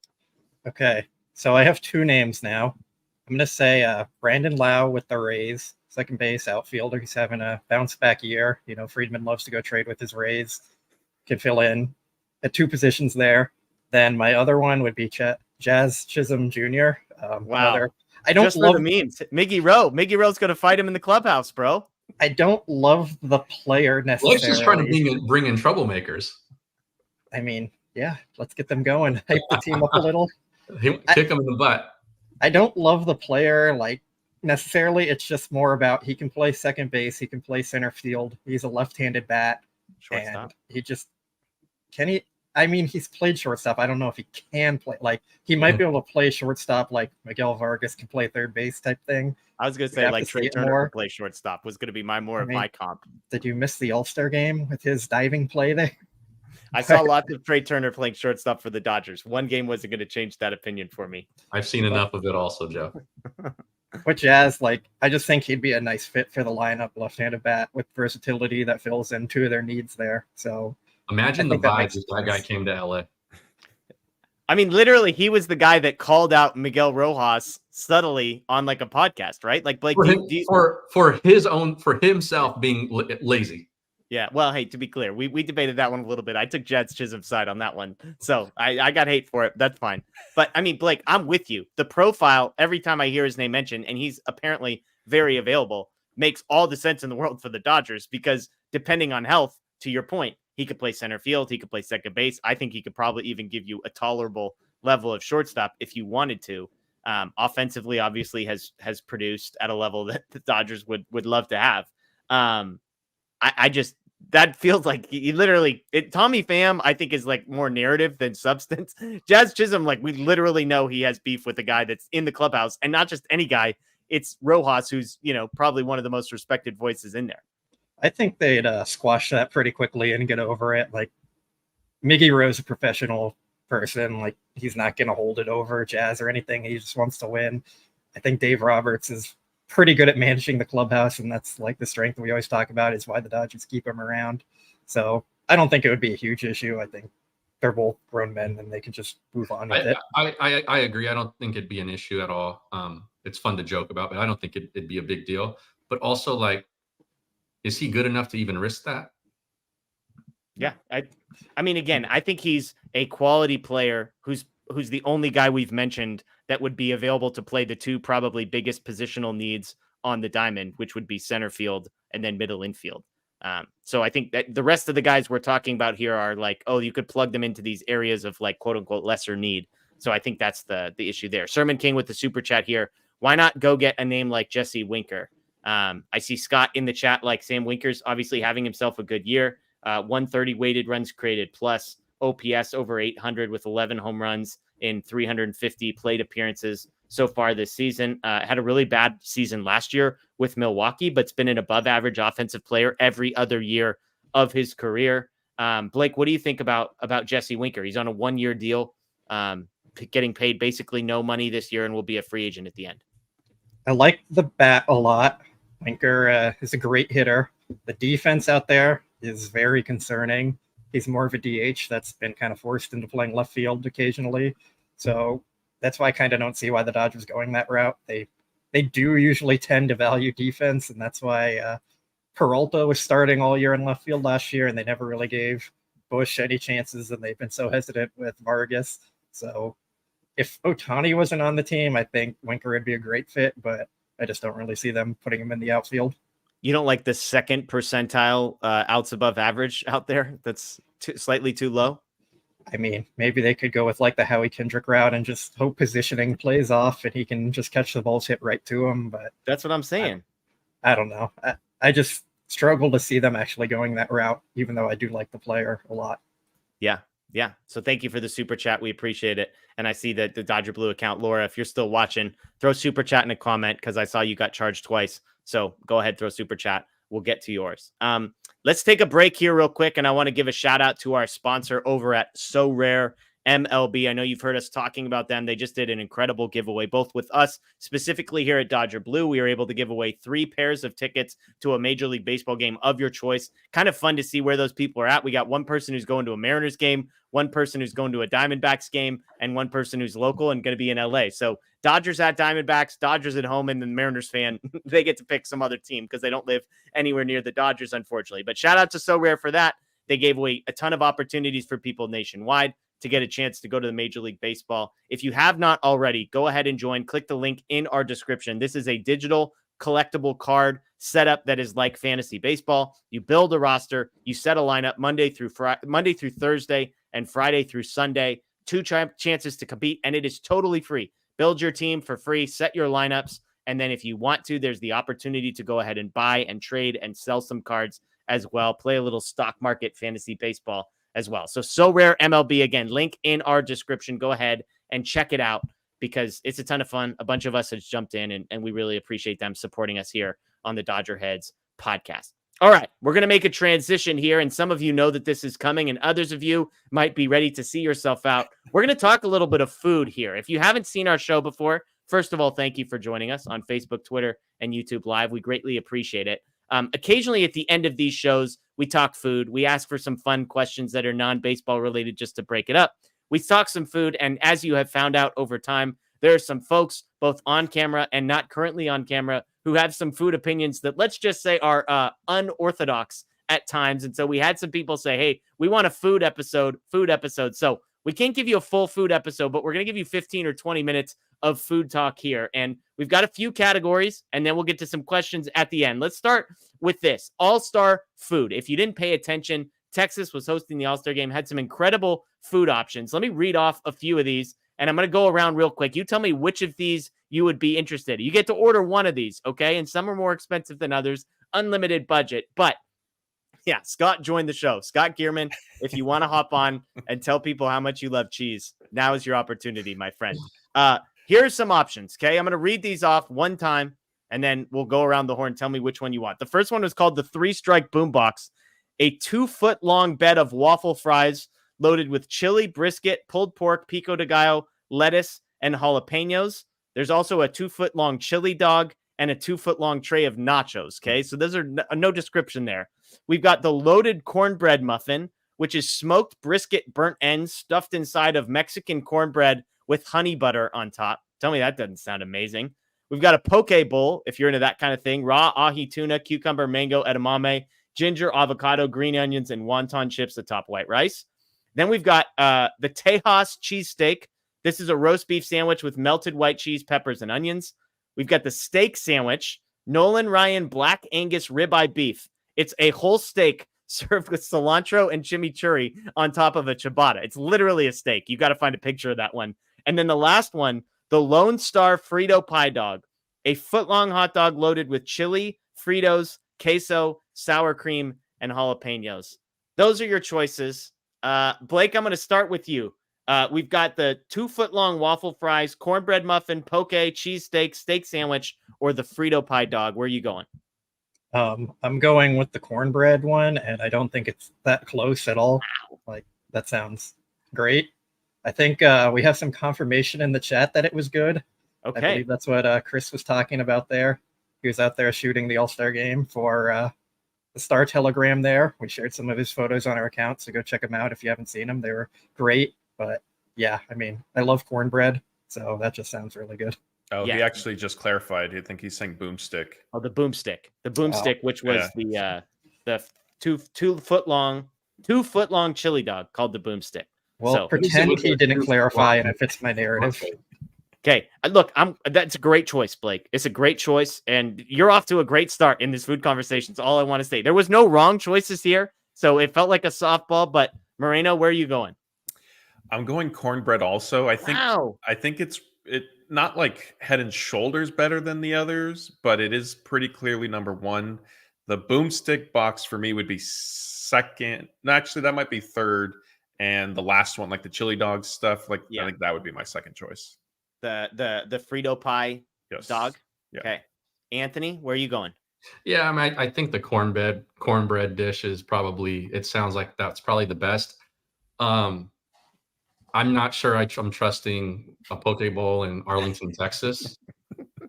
Okay. So I have 2 names now. I'm going to say Brandon Lau with the Rays, second base outfielder. He's having a bounce back year. Friedman loves to go trade with his Rays. Can fill in at 2 positions there. Then my other one would be Jazz Chisholm Jr. Wow. I don't just love for the memes. Miggy Rowe's going to fight him in the clubhouse, bro. I don't love the player necessarily. Blake's just trying to bring in troublemakers. I mean, yeah, let's get them going. Hype the team up a little. Kick them in the butt. I don't love the player necessarily. It's just more about he can play second base. He can play center field. He's a left-handed bat. Shortstop. And he's played shortstop. I don't know if he can play. He might be able to play shortstop like Miguel Vargas can play third base type thing. I was going to say like Trey Turner can play shortstop was going to be my comp. Did you miss the AllStar game with his diving play there? I saw lots of Trey Turner playing shortstop for the Dodgers. One game wasn't going to change that opinion for me. I've seen enough of it also, Joe. But Jazz, I just think he'd be a nice fit for the lineup, left-handed bat with versatility that fills in 2 of their needs there. So imagine the vibes if that guy came to LA. I mean, literally, he was the guy that called out Miguel Rojas subtly on a podcast, right? Like Blake for himself being lazy. Yeah, well, hey, to be clear, we debated that one a little bit. I took Jazz Chisholm's side on that one. So I got hate for it. That's fine. But, I mean, Blake, I'm with you. The profile, every time I hear his name mentioned, and he's apparently very available, makes all the sense in the world for the Dodgers because depending on health, to your point, he could play center field. He could play second base. I think he could probably even give you a tolerable level of shortstop if you wanted to. Offensively, obviously, has produced at a level that the Dodgers would love to have. That feels like he literally Tommy Pham, I think, is more narrative than substance. Jazz Chisholm, we literally know he has beef with the guy that's in the clubhouse, and not just any guy. It's Rojas, who's, probably one of the most respected voices in there. I think they'd squash that pretty quickly and get over it. Miggy Rowe's a professional person. He's not going to hold it over Jazz or anything. He just wants to win. I think Dave Roberts is pretty good at managing the clubhouse, and that's the strength we always talk about is why the Dodgers keep him around. So I don't think it would be a huge issue. I think they're both grown men and they can just move on with it. I agree. I don't think it'd be an issue at all. It's fun to joke about, but I don't think it'd be a big deal. But also, is he good enough to even risk that? Yeah. I mean, again, I think he's a quality player who's the only guy we've mentioned that would be available to play the 2 probably biggest positional needs on the diamond, which would be center field and then middle infield. So I think that the rest of the guys we're talking about here are you could plug them into these areas of quote unquote lesser need. So I think that's the issue there. Sermon King with the super chat here. Why not go get a name like Jesse Winker? I see Scott in the chat, Sam Winker's obviously having himself a good year. 130 weighted runs created plus OPS over 800 with 11 home runs in 350 plate appearances. so far this season. Had a really bad season last year with Milwaukee, but's been an above average offensive player every other year of his career. Blake, what do you think about Jesse Winker? He's on a 1-year deal, getting paid basically no money this year and will be a free agent at the end. I like the bat a lot. Winker is a great hitter. The defense out there is very concerning. He's more of a DH that's been kind of forced into playing left field occasionally. So that's why I kind of don't see why the Dodgers going that route. They do usually tend to value defense, and that's why Peralta was starting all year in left field last year, and they never really gave Bush any chances, and they've been so hesitant with Vargas. So if Ohtani wasn't on the team, I think Winker would be a great fit, but I just don't really see them putting him in the outfield. You don't like the second percentile outs above average out there? That's slightly too low. I mean, maybe they could go with like the Howie Kendrick route and just hope positioning plays off and he can just catch the balls hit right to him. But that's what I'm saying. I don't know. I just struggle to see them actually going that route, even though I do like the player a lot. Yeah. Yeah. So thank you for the super chat. We appreciate it. And I see that the Dodger Blue account, Laura, if you're still watching, throw super chat in a comment because I saw you got charged twice. So go ahead, throw super chat. We'll get to yours. Let's take a break here real quick. And I want to give a shout out to our sponsor over at So Rare MLB. I know you've heard us talking about them. They just did an incredible giveaway, both with us, specifically here at Dodger Blue. We were able to give away 3 pairs of tickets to a Major League Baseball game of your choice. Kind of fun to see where those people are at. We got one person who's going to a Mariners game, one person who's going to a Diamondbacks game, and one person who's local and going to be in LA. So Dodgers at Diamondbacks, Dodgers at home, and the Mariners fan, they get to pick some other team because they don't live anywhere near the Dodgers, unfortunately. But shout out to So Rare for that. They gave away a ton of opportunities for people nationwide to get a chance to go to the Major League Baseball. If you have not already, go ahead and join. Click the link in our description. This is a digital collectible card setup that is like fantasy baseball. You build a roster, you set a lineup Monday through Thursday and Friday through Sunday. 2 chances to compete, and it is totally free. Build your team for free, set your lineups, and then if you want to, there's the opportunity to go ahead and buy and trade and sell some cards as well. Play a little stock market fantasy baseball as well. So Rare MLB, again, link in our description. Go ahead and check it out because it's a ton of fun. A bunch of us has jumped in, and we really appreciate them supporting us here on the Dodger Heads podcast. All right, we're going to make a transition here, and some of you know that this is coming, and others of you might be ready to see yourself out. We're going to talk a little bit of food here. If you haven't seen our show before, first of all, thank you for joining us on Facebook, Twitter, and YouTube Live. We greatly appreciate it. Occasionally at the end of these shows, we talk food. We ask for some fun questions that are non-baseball related just to break it up. We talk some food, and as you have found out over time, there are some folks, both on camera and not currently on camera, who have some food opinions that, let's just say, are unorthodox at times. And so we had some people say, hey, we want a food episode. So we can't give you a full food episode, but we're going to give you 15 or 20 minutes of food talk here. And we've got a few categories, and then we'll get to some questions at the end. Let's start with this. All-Star food. If you didn't pay attention, Texas was hosting the All-Star game, had some incredible food options. Let me read off a few of these, and I'm going to go around real quick. You tell me which of these you would be interested in. You get to order one of these, okay? And some are more expensive than others. Unlimited budget. But yeah, Scott joined the show. Scott Gearman, if you want to hop on and tell people how much you love cheese, now is your opportunity, my friend. Here's some options, okay? I'm going to read these off one time, and then we'll go around the horn. Tell me which one you want. The first one was called the 3-Strike Boombox, a 2-foot-long bed of waffle fries loaded with chili, brisket, pulled pork, pico de gallo, lettuce, and jalapenos. There's also a 2-foot-long chili dog and a 2-foot-long tray of nachos, okay? So those are no description there. We've got the loaded cornbread muffin, which is smoked brisket burnt ends stuffed inside of Mexican cornbread with honey butter on top. Tell me that doesn't sound amazing. We've got a poke bowl, if you're into that kind of thing. Raw ahi tuna, cucumber, mango, edamame, ginger, avocado, green onions, and wonton chips atop white rice. Then we've got the Tejas cheesesteak. This is a roast beef sandwich with melted white cheese, peppers, and onions. We've got the steak sandwich, Nolan Ryan Black Angus ribeye beef. It's a whole steak served with cilantro and chimichurri on top of a ciabatta. It's literally a steak. You got to find a picture of that one. And then the last one, the Lone Star Frito Pie Dog, a foot-long hot dog loaded with chili, Fritos, queso, sour cream, and jalapenos. Those are your choices. Blake, I'm going to start with you. We've got the 2-foot-long waffle fries, cornbread muffin, poke, cheesesteak, steak sandwich, or the Frito pie dog. Where are you going? I'm going with the cornbread one, and I don't think it's that close at all. Like, that sounds great. I think we have some confirmation in the chat that it was good. Okay. I believe that's what Chris was talking about there. He was out there shooting the All-Star game for the Star Telegram there. We shared some of his photos on our account, so go check them out if you haven't seen them. They were great. But yeah, I mean, I love cornbread, so that just sounds really good. Oh, Yeah. he actually just clarified. I think he's saying boomstick. Oh, the boomstick. The boomstick, which was the 2-foot-long chili dog called the boomstick. Well, So- pretend he didn't clarify, and it fits my narrative. Okay, look, that's a great choice, Blake. It's a great choice, and you're off to a great start in this food conversation. That's all I want to say. There was no wrong choices here, so it felt like a softball. But Moreno, where are you going? I'm going cornbread also. I think it's not like head and shoulders better than the others, but it is pretty clearly number one. The boomstick box for me would be second. No, actually, that might be third. And the last one, like the chili dog stuff, I think that would be my second choice. The Frito pie dog. Yeah. Okay, Anthony, where are you going? Yeah, I mean, I think the cornbread dish is probably. It sounds like that's probably the best. I'm not sure I'm trusting a poke bowl in Arlington, Texas.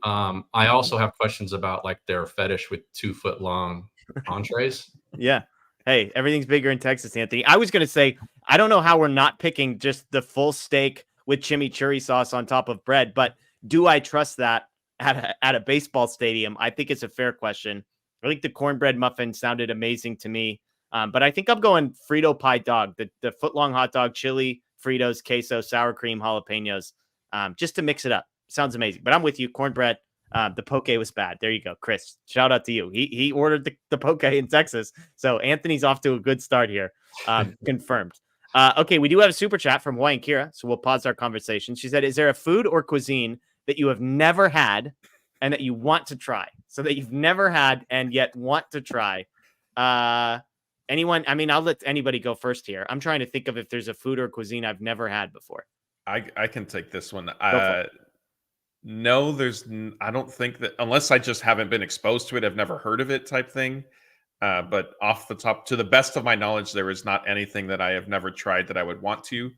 I also have questions about like their fetish with 2-foot-long entrees. Yeah. Hey, everything's bigger in Texas, Anthony. I was going to say, I don't know how we're not picking just the full steak with chimichurri sauce on top of bread, but do I trust that at a baseball stadium? I think it's a fair question. I think the cornbread muffin sounded amazing to me, but I think I'm going Frito pie dog, the foot-long hot dog, chili, Fritos, queso, sour cream, jalapenos, just to mix it up. Sounds amazing. But I'm with you. Cornbread. The poke was bad. There you go, Chris. Shout out to you. He ordered the poke in Texas. So Anthony's off to a good start here. Confirmed. Okay, we do have a super chat from Hawaiian Kira, so we'll pause our conversation. She said, is there a food or cuisine that you have never had and that you want to try? So that you've never had and yet want to try. Anyone? I mean, I'll let anybody go first here. I'm trying to think of if there's a food or cuisine I've never had before. I can take this one. No, I don't think that, unless I just haven't been exposed to it, I've never heard of it type thing. But off the top, to the best of my knowledge, there is not anything that I have never tried that I would want to.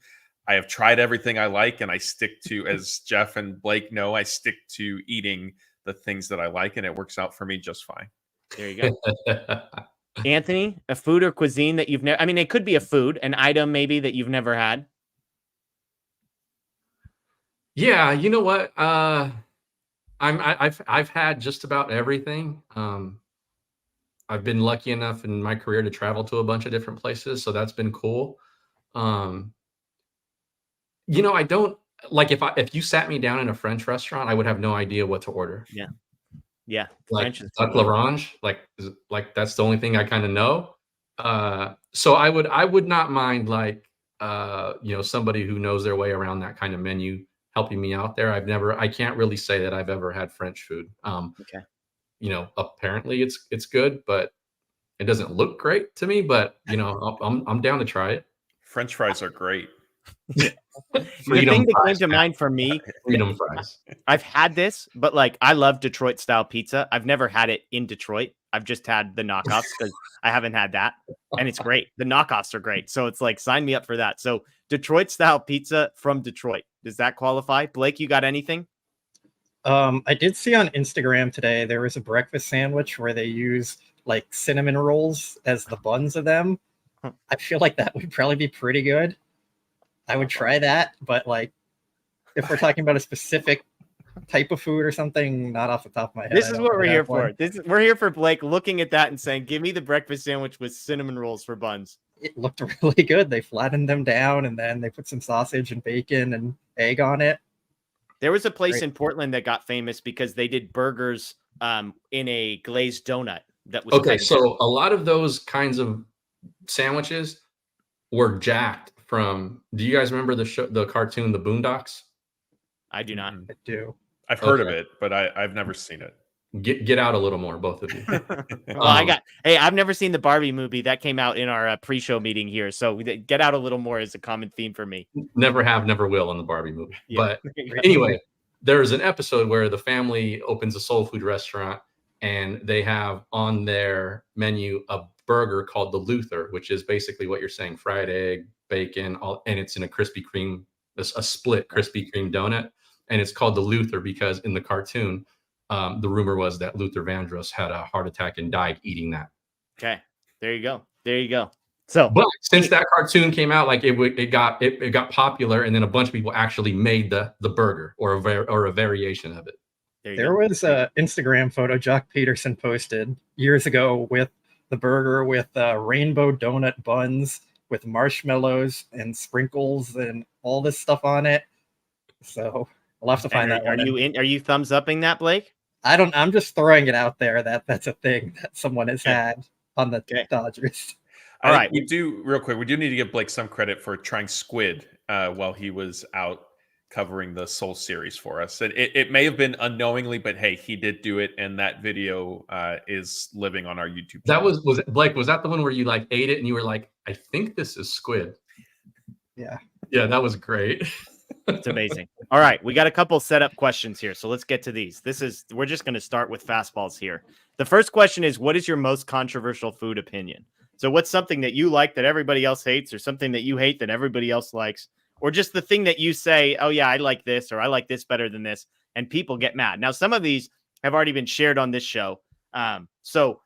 I have tried everything I like, and I stick to, as Jeff and Blake know, I stick to eating the things that I like, and it works out for me just fine. There you go. Anthony, a food or cuisine that you've never, I mean, it could be a food, an item maybe that you've never had. Yeah, you know what? I've had just about everything. I've been lucky enough in my career to travel to a bunch of different places, so that's been cool. I don't like if you sat me down in a French restaurant, I would have no idea what to order. Yeah, Like French is duck l'orange, like that's the only thing I kind of know. So I would not mind somebody who knows their way around that kind of menu helping me out there. I can't really say that I've ever had French food. Okay. Apparently it's good, but it doesn't look great to me, but I'm down to try it. French fries are great. The thing that came to mind for me, freedom fries. I've had this, but I love Detroit style pizza. I've never had it in Detroit. I've just had the knockoffs because I haven't had that, and it's great. The knockoffs are great, so it's sign me up for that. So Detroit style pizza from Detroit, does that qualify? Blake, you got anything? I did see on Instagram today there was a breakfast sandwich where they use cinnamon rolls as the buns of them. I feel like that would probably be pretty good. I would try that, but if we're talking about a specific type of food or something, not off the top of my head. This is what we're here for. We're here for Blake looking at that and saying, give me the breakfast sandwich with cinnamon rolls for buns. It looked really good. They flattened them down and then they put some sausage and bacon and egg on it. There was a place in Portland that got famous because they did burgers in a glazed donut. That was okay. So a lot of those kinds of sandwiches were jacked from. Do you guys remember the cartoon, The Boondocks? I do not. I do. I've heard of it, but I've never seen it. Get out a little more, both of you. Well, I've never seen the Barbie movie that came out in our pre-show meeting here. So get out a little more is a common theme for me. Never have, never will on the Barbie movie. Yeah. But anyway, there's an episode where the family opens a soul food restaurant and they have on their menu a burger called the Luther, which is basically what you're saying, fried egg, bacon, and it's in a Krispy Kreme, a split Krispy Kreme donut. And it's called the Luther because in the cartoon, the rumor was that Luther Vandross had a heart attack and died eating that. Okay, there you go. So, but since that cartoon came out, like it got popular, and then a bunch of people actually made the burger or a variation of it. There was an Instagram photo Jock Peterson posted years ago with the burger with rainbow donut buns with marshmallows and sprinkles and all this stuff on it. So I'll have to find that one. Are you thumbs upping that, Blake? I'm just throwing it out there that's a thing that someone has had on the Dodgers. All right. We do need to give Blake some credit for trying squid while he was out covering the Soul series for us. It may have been unknowingly, but hey, he did do it, and that video is living on our YouTube channel. That was Blake, was that the one where you like ate it and you were like, I think this is squid? Yeah, that was great. It's amazing. All right, we got a couple setup questions here, so let's get to these. We're just going to start with fastballs here. The first question is, what is your most controversial food opinion? So what's something that you like that everybody else hates, or something that you hate that everybody else likes, or just the thing that you say, oh yeah, I like this, or I like this better than this, and people get mad. Now, some of these have already been shared on this show. So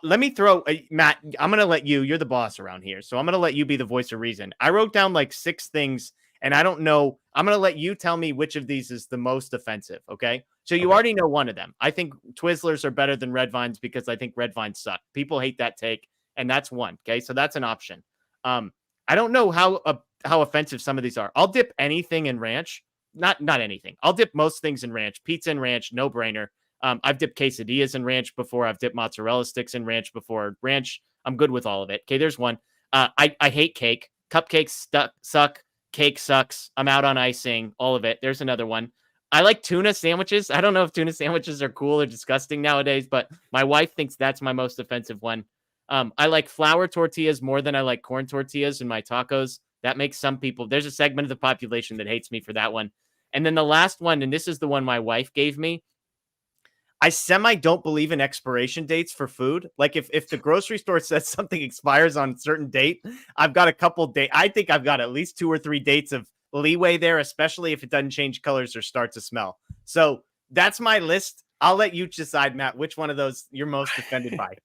let me throw, Matt, I'm going to let you're the boss around here, so I'm going to let you be the voice of reason. I wrote down like 6 things, and I don't know. I'm going to let you tell me which of these is the most offensive, okay? So you already know one of them. I think Twizzlers are better than Red Vines because I think Red Vines suck. People hate that take, and that's one, okay? So that's an option. I don't know how offensive some of these are. I'll dip anything in ranch. Not anything. I'll dip most things in ranch. Pizza in ranch, no brainer. I've dipped quesadillas in ranch before. I've dipped mozzarella sticks in ranch before. Ranch, I'm good with all of it. Okay, there's one. I hate cake. Cupcakes suck. Cake sucks. I'm out on icing. All of it. There's another one. I like tuna sandwiches. I don't know if tuna sandwiches are cool or disgusting nowadays, but my wife thinks that's my most offensive one. I like flour tortillas more than I like corn tortillas in my tacos. That makes some people, there's a segment of the population that hates me for that one. And then the last one, and this is the one my wife gave me. I don't believe in expiration dates for food. Like if the grocery store says something expires on a certain date, I've got a couple dates. I think I've got at least 2 or 3 dates of leeway there, especially if it doesn't change colors or start to smell. So that's my list. I'll let you decide, Matt, which one of those you're most offended by.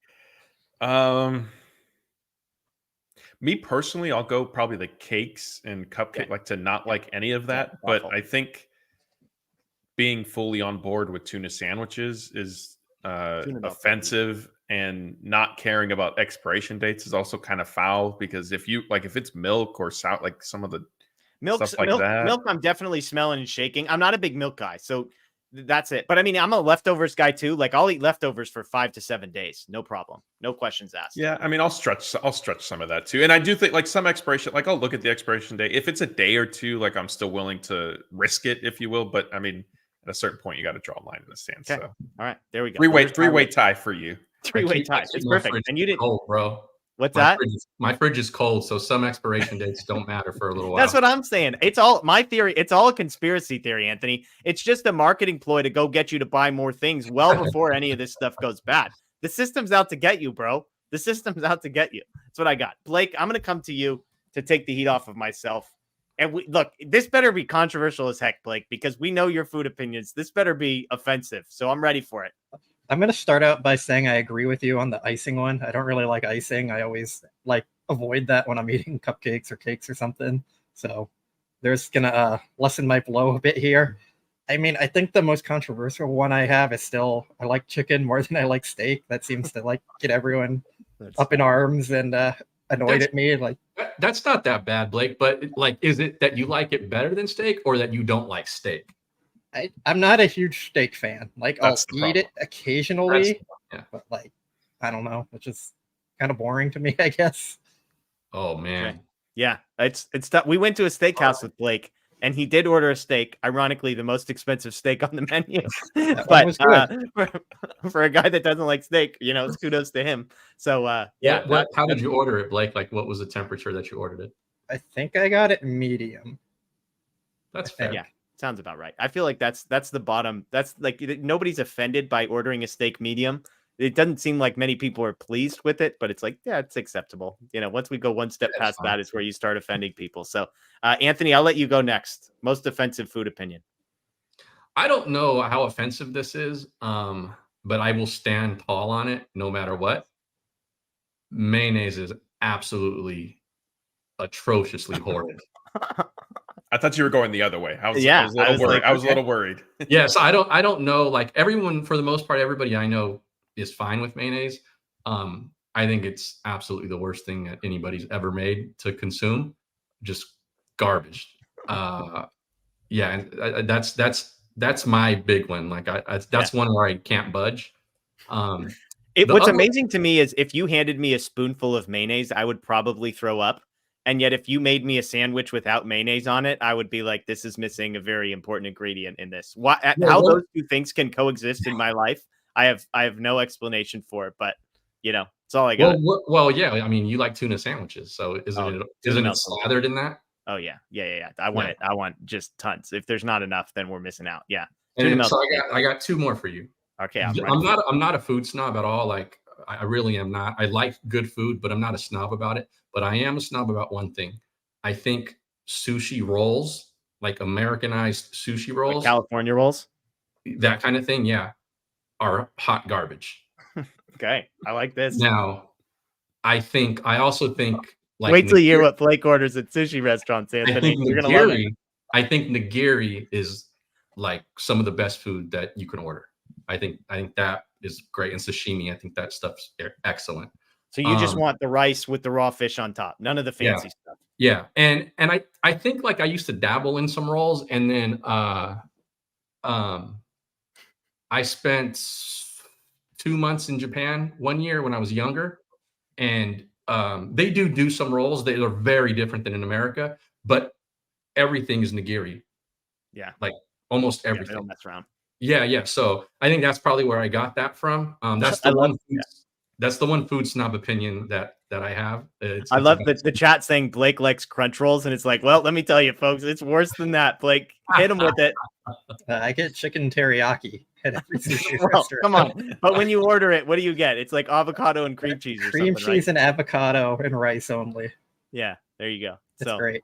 Me personally, I'll go probably the cakes and cupcake, like to not like any of that. But I think being fully on board with tuna sandwiches is offensive, and not caring about expiration dates is also kind of foul, because if it's milk or like some of the stuff like that. Milk, I'm definitely smelling and shaking. I'm not a big milk guy, so that's it. But I mean, I'm a leftovers guy too. Like I'll eat leftovers for 5 to 7 days. No problem. No questions asked. Yeah. I mean, I'll stretch some of that too. And I do think like some expiration, like I'll look at the expiration date. If it's a day or two, like I'm still willing to risk it, if you will. But I mean, at a certain point, you got to draw a line in the sand. Okay. So all right, there we go. Three-way tie for you. 3-way tie. It's perfect. And you didn't, cold, bro. What's that? My fridge is cold, so some expiration dates don't matter for a little while. That's what I'm saying. It's all my theory. It's all a conspiracy theory, Anthony. It's just a marketing ploy to go get you to buy more things well before any of this stuff goes bad. The system's out to get you, bro. The system's out to get you. That's what I got. Blake, I'm going to come to you to take the heat off of myself. And look, this better be controversial as heck, Blake, because we know your food opinions. This better be offensive. So I'm ready for it. I'm going to start out by saying I agree with you on the icing one. I don't really like icing. I always avoid that when I'm eating cupcakes or cakes or something. So there's going to lessen my blow a bit here. I mean, I think the most controversial one I have is still, I like chicken more than I like steak. That seems to get everyone up in arms and annoyed at me. That's not that bad, Blake, but is it that you like it better than steak, or that you don't like steak? I'm not a huge steak fan. I'll eat it occasionally, but I don't know, which is kind of boring to me, I guess. Oh man. Okay. Yeah, it's tough. We went to a steakhouse with Blake, and he did order a steak. Ironically, the most expensive steak on the menu. That one But was good. for a guy that doesn't like steak, kudos to him. So How did you order it, Blake? Like, what was the temperature that you ordered it? I think I got it medium. That's fair. Yeah, sounds about right. I feel like that's the bottom. That's like nobody's offended by ordering a steak medium. It doesn't seem like many people are pleased with it, but it's like, yeah, it's acceptable. Once we go one step past that is where you start offending people. So, Anthony, I'll let you go next. Most offensive food opinion. I don't know how offensive this is, but I will stand tall on it no matter what. Mayonnaise is absolutely atrociously horrid. I thought you were going the other way. I was a little worried. Yeah, so I don't know. Like, everyone, for the most part, everybody I know is fine with mayonnaise. I think it's absolutely the worst thing that anybody's ever made to consume. Just garbage. Yeah, and that's my big one. Like, that's one where I can't budge. What's amazing to me is if you handed me a spoonful of mayonnaise, I would probably throw up. And yet, if you made me a sandwich without mayonnaise on it, I would be like, this is missing a very important ingredient in this. How those two things can coexist in my life, I have no explanation for it, but it's all I got. Well, yeah. I mean, you like tuna sandwiches, so isn't it slathered in that? Oh yeah. I want it. I want just tons. If there's not enough, then we're missing out. Yeah. And so I got two more for you. Okay. I'm not a food snob at all. Like, I really am not. I like good food, but I'm not a snob about it. But I am a snob about one thing. I think sushi rolls, like Americanized sushi rolls, like California rolls, that kind of thing, are hot garbage. Okay, I like this. Now, I also think, like, wait till you hear what Blake orders at sushi restaurants, Anthony. You're gonna love it. I think nigiri is like some of the best food that you can order. I think that is great. And sashimi, I think that stuff's excellent. So you just want the rice with the raw fish on top, none of the fancy stuff. Yeah, and I think, like, I used to dabble in some rolls, and then I spent 2 months in Japan one year when I was younger, and they do some rolls. They are very different than in America, but everything is nigiri. Yeah, like almost everything. They don't mess around. Yeah. So I think that's probably where I got that from. That's the one food snob opinion that I have. I love the chat saying Blake likes crunch rolls, and it's like, well, let me tell you, folks, it's worse than that. Blake, hit him with it. I get chicken teriyaki at every sushi restaurant. Come on, but when you order it, what do you get? It's like avocado and cream cheese. Cream cheese and avocado and rice only. Yeah, there you go. It's great.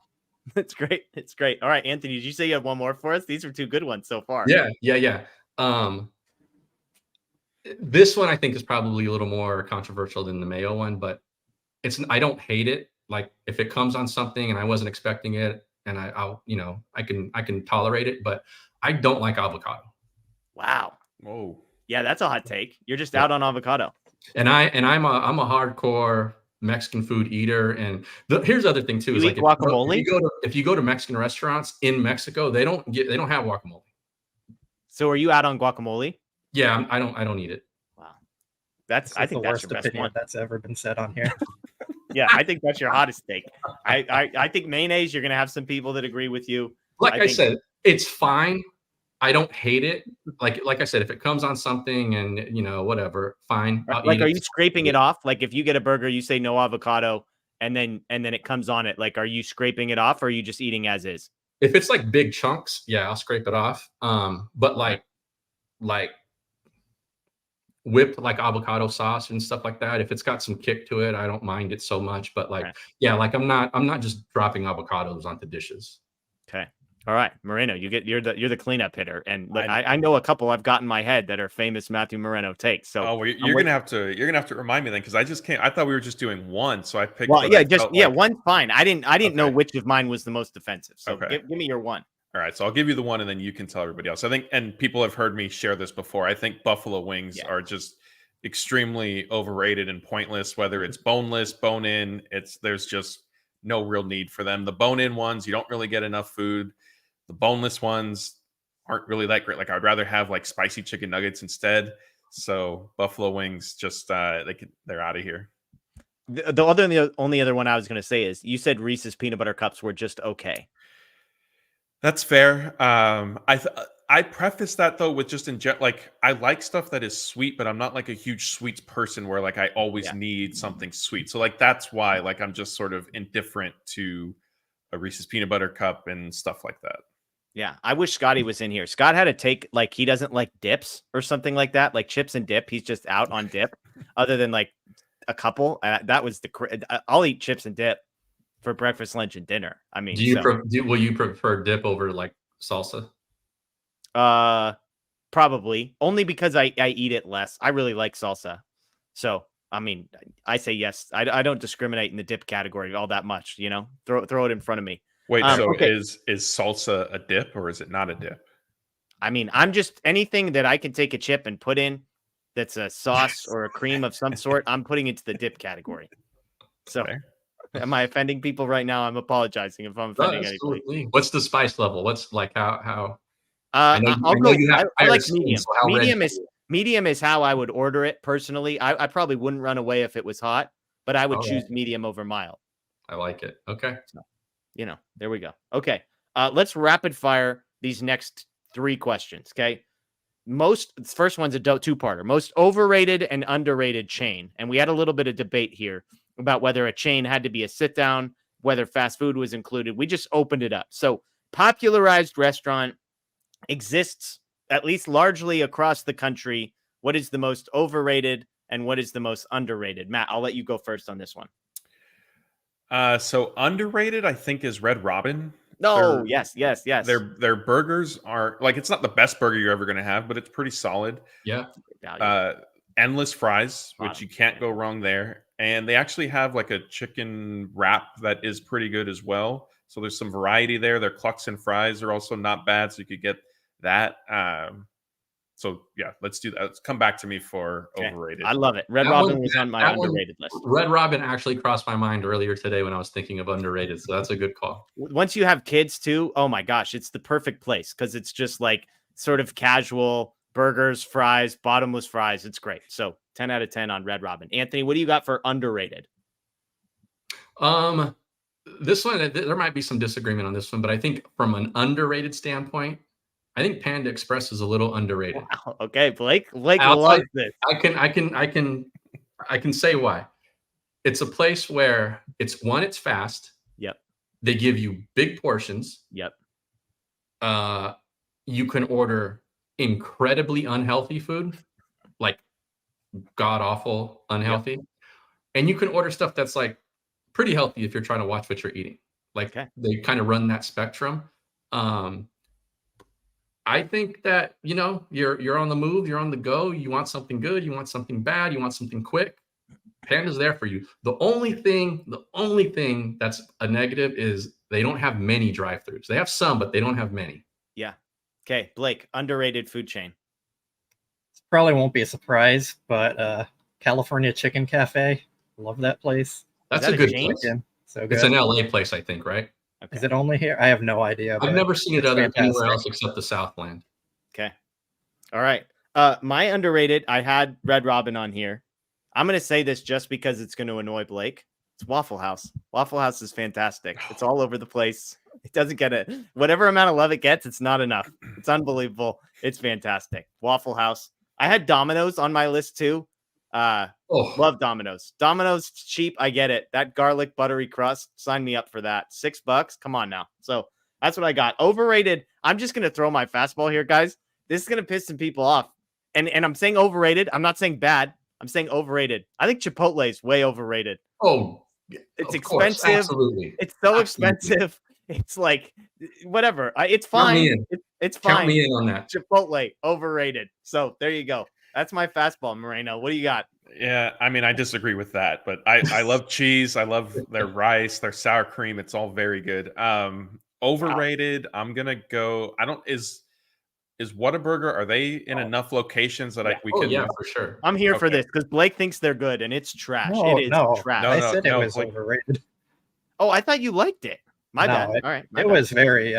It's great. It's great. All right, Anthony, did you say you have one more for us? These are two good ones so far. Yeah. This one I think is probably a little more controversial than the mayo one, but I don't hate it. Like, if it comes on something and I wasn't expecting it, and I can tolerate it, but I don't like avocado. Wow. Whoa. Yeah, that's a hot take. You're just out on avocado. And I'm a hardcore Mexican food eater. And here's the other thing too, is like, guacamole. If you go to Mexican restaurants in Mexico, they don't have guacamole. So are you out on guacamole? Yeah, I don't eat it. Wow. I think the that's worst your best opinion one. that's ever been said on here. Yeah, I think that's your hottest take. I think mayonnaise, you're gonna have some people that agree with you. Like I said, it's fine. I don't hate it. Like I said, if it comes on something and whatever, fine. Like, are you scraping it off? Like, if you get a burger, you say no avocado, and then it comes on it. Like, are you scraping it off, or are you just eating as is? If it's like big chunks, yeah, I'll scrape it off. But like whipped like avocado sauce and stuff like that, if it's got some kick to it, I don't mind it so much. But like, yeah, like I'm not just dropping avocados onto dishes. Okay. All right, Moreno, you're the cleanup hitter, and I know a couple I've got in my head that are famous Matthew Moreno takes. So you're gonna have to remind me then, because I just can't. I thought we were just doing one, so I picked. Well, yeah, one's fine. I didn't know which of mine was the most offensive. So give me your one. All right, so I'll give you the one, and then you can tell everybody else. I think, and people have heard me share this before, I think buffalo wings are just extremely overrated and pointless. Whether it's boneless, bone-in, there's just no real need for them. The bone-in ones, you don't really get enough food. The boneless ones aren't really that great. Like, I'd rather have like spicy chicken nuggets instead. So buffalo wings, just they're out of here. The only other one I was going to say is, you said Reese's peanut butter cups were just okay. That's fair. I preface that though with just like I like stuff that is sweet, but I'm not like a huge sweets person where like I always need something sweet. So like that's why like I'm just sort of indifferent to a Reese's peanut butter cup and stuff like that. Yeah, I wish Scotty was in here. Scott had to take like he doesn't like dips or something like that, like chips and dip. He's just out on dip, other than like a couple. That was I'll eat chips and dip for breakfast, lunch, and dinner. I mean, will you prefer dip over like salsa? Probably only because I eat it less. I really like salsa, so I mean, I say yes. I don't discriminate in the dip category all that much. You know, throw it in front of me. Wait, so is salsa a dip or is it not a dip? I mean, I'm just anything that I can take a chip and put in that's a sauce or a cream of some sort, I'm putting into the dip category. So am I offending people right now? I'm apologizing if I'm offending anybody. What's the spice level? What's like how I like medium. So medium is how I would order it personally. I probably wouldn't run away if it was hot, but I would choose medium over mild. I like it. Okay. So, there we go. Okay. Let's rapid fire these next 3 questions. Okay. First one's a 2-parter. Most overrated and underrated chain. And we had a little bit of debate here about whether a chain had to be a sit down, whether fast food was included. We just opened it up. So popularized restaurant exists at least largely across the country. What is the most overrated and what is the most underrated? Matt, I'll let you go first on this one. So underrated, I think, is Red Robin. No, yes. Their burgers are like, it's not the best burger you're ever going to have, but it's pretty solid. Yeah. Endless fries, which you can't go wrong there. And they actually have like a chicken wrap that is pretty good as well. So there's some variety there. Their clucks and fries are also not bad. So you could get that. So yeah, let's do that. Let's come back to me for overrated. I love it. Red Robin was on my underrated list. Red Robin actually crossed my mind earlier today when I was thinking of underrated. So that's a good call. Once you have kids too, oh my gosh, it's the perfect place because it's just like sort of casual burgers, fries, bottomless fries. It's great. So 10 out of 10 on Red Robin. Anthony, what do you got for underrated? This one, there might be some disagreement on this one, but I think from an underrated standpoint, I think Panda Express is a little underrated. Wow. Okay, Blake loves this. I can say why. It's a place where it's fast. Yep. They give you big portions. Yep. You can order incredibly unhealthy food, like god awful unhealthy, and you can order stuff that's like pretty healthy if you're trying to watch what you're eating. Like they kind of run that spectrum. I think that, you're on the move, you're on the go, you want something good, you want something bad, you want something quick. Panda's there for you. The only thing that's a negative is they don't have many drive-throughs. They have some, but they don't have many. Yeah. Okay, Blake, underrated food chain. This probably won't be a surprise, but California Chicken Cafe. Love that place. That's a good place. So good. It's an LA place, I think, right? Okay. Is it only here? I have no idea. I've never seen it anywhere else except the Southland. Okay. All right. My underrated, I had Red Robin on here. I'm going to say this just because it's going to annoy Blake. It's Waffle House. Waffle House is fantastic. It's all over the place. It doesn't get it. Whatever amount of love it gets, it's not enough. It's unbelievable. It's fantastic. Waffle House. I had Domino's on my list too. Love Domino's. Domino's cheap. I get it. That garlic buttery crust. Sign me up for that. $6. Come on now. So that's what I got. Overrated. I'm just going to throw my fastball here, guys. This is going to piss some people off. And I'm saying overrated. I'm not saying bad. I'm saying overrated. I think Chipotle is way overrated. Oh, it's expensive. Absolutely. It's so expensive. It's like whatever. It's fine. It's fine. Count me in on that. Chipotle overrated. So there you go. That's my fastball, Moreno. What do you got? Yeah, I mean, I disagree with that, but I love cheese. I love their rice, their sour cream. It's all very good. Overrated. Wow. I'm gonna go. Is Whataburger? Are they in enough locations that we can? Yeah, for sure. I'm here for this because Blake thinks they're good and it's trash. It is trash. I said it was overrated. Oh, I thought you liked it. My bad. All right. It was very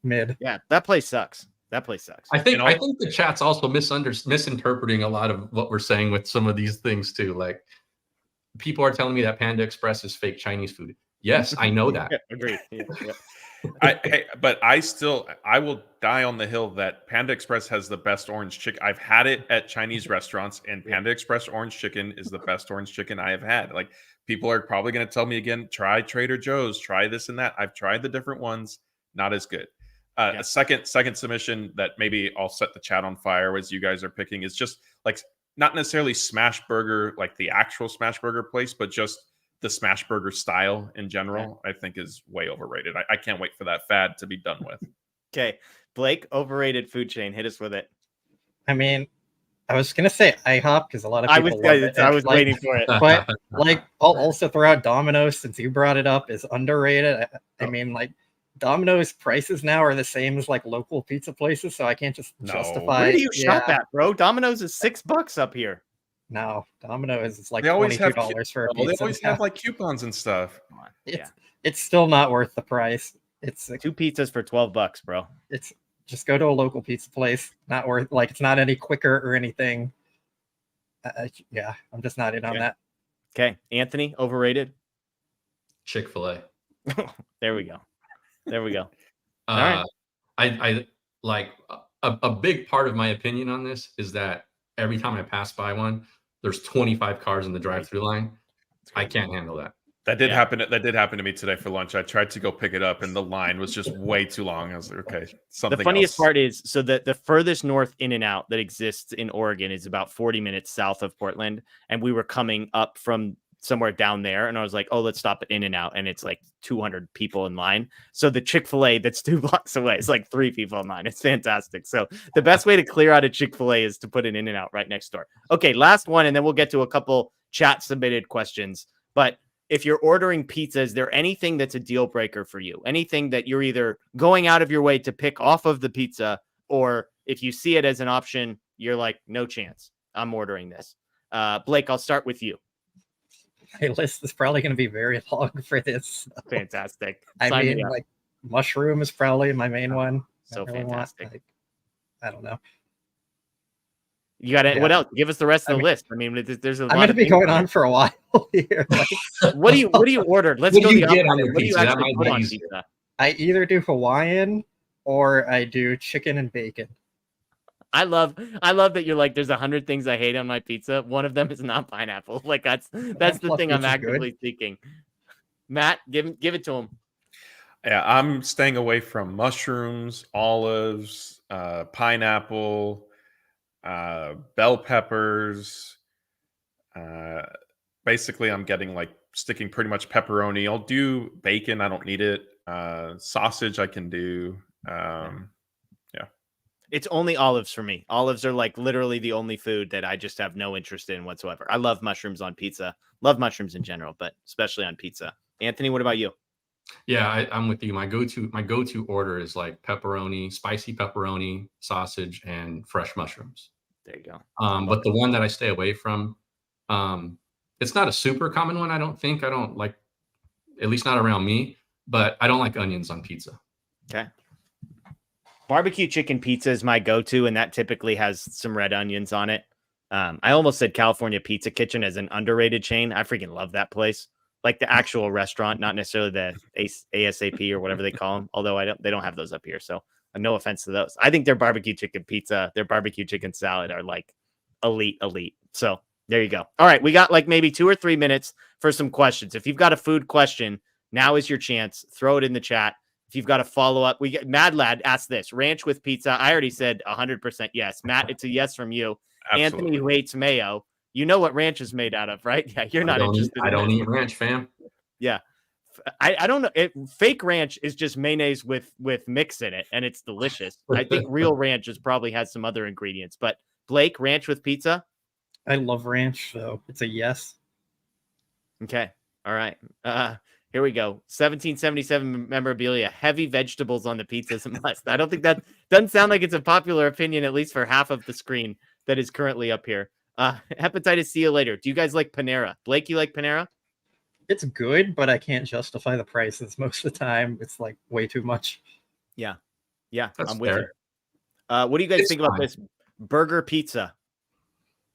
mid. Yeah, that place sucks. I think the chat's also misinterpreting a lot of what we're saying with some of these things too. Like people are telling me that Panda Express is fake Chinese food. Yes, I know that. Agreed. Yeah. But I will die on the hill that Panda Express has the best orange chicken. I've had it at Chinese restaurants, and Panda Express orange chicken is the best orange chicken I have had. Like, people are probably going to tell me again, try Trader Joe's, try this and that. I've tried the different ones, not as good. A second submission that maybe I'll set the chat on fire as you guys are picking is just like, not necessarily smash burger, like the actual smash burger place, but just the smash burger style in general, I think is way overrated. I can't wait for that fad to be done with. Okay. Blake, overrated food chain. Hit us with it. I mean, I was going to say IHOP because a lot of people love it. I was waiting for it. But like, I'll also throw out Domino's since you brought it up is underrated. I mean, like, Domino's prices now are the same as like local pizza places, so I can't just justify. Where do you shop at, bro? Domino's is $6 up here. No, Domino's is like They always have $22 for a pizza. They always have like coupons and stuff. It's still not worth the price. It's 2 pizzas for $12, bro. It's just go to a local pizza place. Not worth, like, it's not any quicker or anything. Yeah, I'm just not in on that. Okay, Anthony, overrated. Chick-fil-A. There we go. All right. I like a big part of my opinion on this is that every time I pass by one, there's 25 cars in the drive-through line. I can't handle that. That did happen to me today for lunch. I tried to go pick it up and the line was just way too long. I was like, okay, something. The funniest part is, so the furthest north In-N-Out that exists in Oregon is about 40 minutes south of Portland, and we were coming up from somewhere down there, and I was like, oh, let's stop at In-N-Out, and it's like 200 people in line. So the Chick-fil-A that's 2 blocks away is like 3 people in line. It's fantastic. So the best way to clear out a Chick-fil-A is to put an In-N-Out right next door. Okay, last one, and then we'll get to a couple chat submitted questions. But if you're ordering pizza, is there anything that's a deal breaker for you? Anything that you're either going out of your way to pick off of the pizza, or if you see it as an option, you're like, no chance, I'm ordering this. Blake, I'll start with you. My list is probably going to be very long for this. Fantastic. I mean, like, mushroom is probably my main one. So fantastic. I don't know. You got it. What else? Give us the rest of the list. I mean, there's a lot. I'm going to be going on for a while here. Like, what do you order? Let's What go. do you get on your pizza? That might be easy. Pizza? I either do Hawaiian or I do chicken and bacon. I love that you're like, there's 100 things I hate on my pizza. One of them is not pineapple. Like that's the thing I'm actively seeking. Matt, give it to him. Yeah, I'm staying away from mushrooms, olives, pineapple, bell peppers. Basically, I'm getting like sticking pretty much pepperoni. I'll do bacon. I don't need it. Sausage I can do. It's only olives for me. Olives are like literally the only food that I just have no interest in whatsoever. I love mushrooms on pizza. Love mushrooms in general, but especially on pizza. Anthony, what about you? Yeah, I'm with you. My go-to order is like pepperoni, spicy pepperoni, sausage, and fresh mushrooms. There you go. But the one that I stay away from, it's not a super common one. I don't like, at least not around me, but I don't like onions on pizza. Okay. Barbecue chicken pizza is my go-to, and that typically has some red onions on it. I almost said California Pizza Kitchen as an underrated chain. I freaking love that place. Like the actual restaurant, not necessarily the ASAP or whatever they call them. Although they don't have those up here. So no offense to those. I think their barbecue chicken pizza, their barbecue chicken salad are like elite. So there you go. All right. We got like maybe 2 or 3 minutes for some questions. If you've got a food question, now is your chance. Throw it in the chat. If you've got a follow-up, we get Mad Lad asked this: ranch with pizza. I already said 100% yes. Matt, it's a yes from you. Absolutely. Anthony, who hates mayo. You know what ranch is made out of, right? Yeah, you're not interested. I don't eat ranch, fam. Yeah. I don't know. Fake ranch is just mayonnaise with mix in it, and it's delicious. I think real ranch probably has some other ingredients. But Blake, ranch with pizza? I love ranch, so it's a yes. Okay. All right. Here we go. 1777 memorabilia. Heavy vegetables on the pizza is a must. I don't think that doesn't sound like it's a popular opinion, at least for half of the screen that is currently up here. Hepatitis, see you later. Do you guys like Panera? Blake, you like Panera? It's good, but I can't justify the prices most of the time. It's like way too much. Yeah, That's I'm with fair. you. What do you guys It's think about fine. this burger pizza?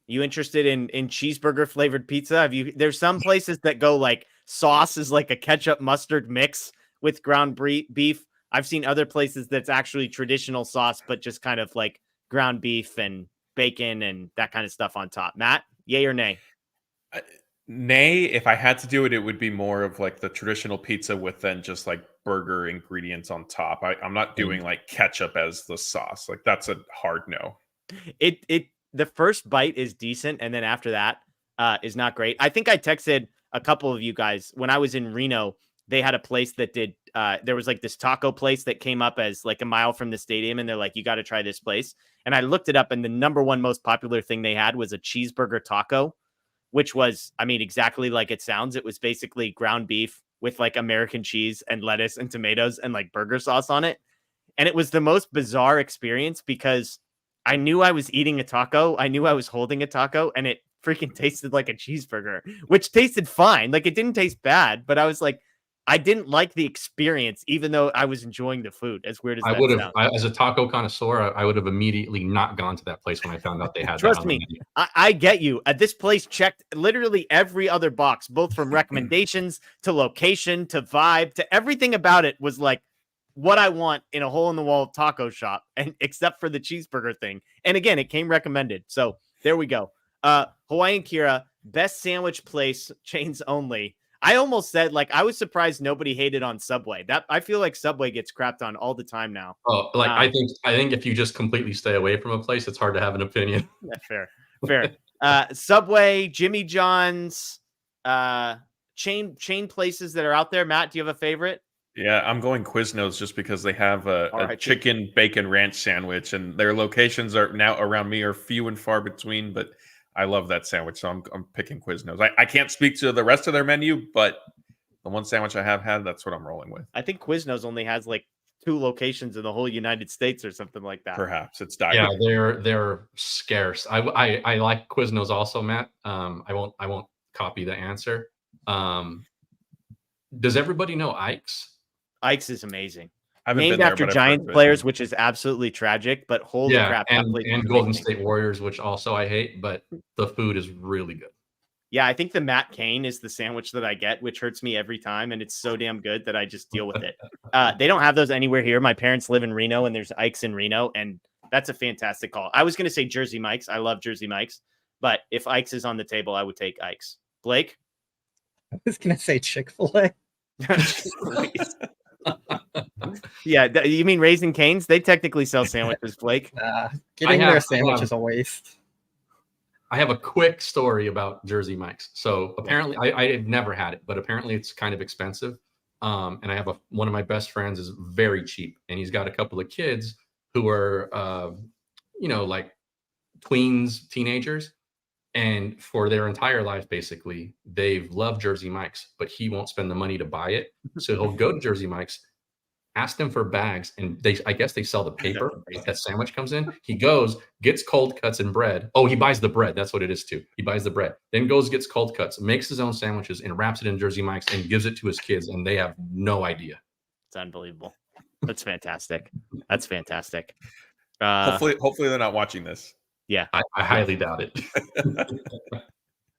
You interested in cheeseburger flavored pizza? There's some places that go like sauce is like a ketchup mustard mix with ground beef. I've seen other places that's actually traditional sauce, but just kind of like ground beef and bacon and that kind of stuff on top. Matt, yay or nay? Nay, if I had to do it, it would be more of like the traditional pizza with then just like burger ingredients on top. I'm not doing like ketchup as the sauce. Like that's a hard no. The first bite is decent, and then after that is not great. I think I texted a couple of you guys when I was in Reno. They had a place that did there was like this taco place that came up as like a mile from the stadium, and they're like, you got to try this place. And I looked it up, and the number one most popular thing they had was a cheeseburger taco, which was, I mean, exactly like it sounds. It was basically ground beef with like American cheese and lettuce and tomatoes and like burger sauce on it. And it was the most bizarre experience because I knew I was eating a taco. I knew I was holding a taco, and it freaking tasted like a cheeseburger, which tasted fine. Like it didn't taste bad, but I was like, I didn't like the experience, even though I was enjoying the food. As weird as that sounds. As a taco connoisseur, I would have immediately not gone to that place when I found out they had. Trust me, I get you. This place checked literally every other box, both from recommendations to location to vibe to everything about it was like what I want in a hole in the wall taco shop, and except for the cheeseburger thing. And again, it came recommended. So there we go. Hawaiian Kira, best sandwich place, chains only. I almost said, like, I was surprised nobody hated on Subway. That I feel like Subway gets crapped on all the time now. Oh, like I think if you just completely stay away from a place, it's hard to have an opinion. Fair. Subway, Jimmy John's, chain places that are out there. Matt, do you have a favorite? Yeah, I'm going Quiznos just because they have a chicken bacon ranch sandwich, and their locations are now around me are few and far between, but I love that sandwich, so I'm picking Quiznos. I can't speak to the rest of their menu, but the one sandwich I have had, that's what I'm rolling with. I think Quiznos only has like 2 locations in the whole United States or something like that. Perhaps it's dying. Yeah, they're scarce. I like Quiznos also, Matt. I won't copy the answer. Does everybody know Ike's? Ike's is amazing. Named after Giants players, which is absolutely tragic, but holy crap. And Golden State Warriors, which also I hate, but the food is really good. Yeah, I think the Matt Cain is the sandwich that I get, which hurts me every time, and it's so damn good that I just deal with it. They don't have those anywhere here. My parents live in Reno, and there's Ike's in Reno, and that's a fantastic call. I was going to say Jersey Mike's. I love Jersey Mike's, but if Ike's is on the table, I would take Ike's. Blake? I was going to say Chick-fil-A. Yeah, you mean Raising Cane's? They technically sell sandwiches, Blake. Getting their sandwich is a waste. I have a quick story about Jersey Mike's. So apparently, I had never had it, but apparently it's kind of expensive. And I have one of my best friends is very cheap, and he's got a couple of kids who are, like tweens, teenagers. And for their entire life, basically, they've loved Jersey Mike's, but he won't spend the money to buy it. So he'll go to Jersey Mike's, ask them for bags, and I guess they sell the paper that sandwich comes in. He goes, gets cold cuts and bread. Oh, he buys the bread. That's what it is too. He buys the bread, then goes, gets cold cuts, makes his own sandwiches, and wraps it in Jersey Mike's and gives it to his kids, and they have no idea. It's unbelievable. That's fantastic. That's fantastic. Hopefully they're not watching this. Yeah, I highly doubt it.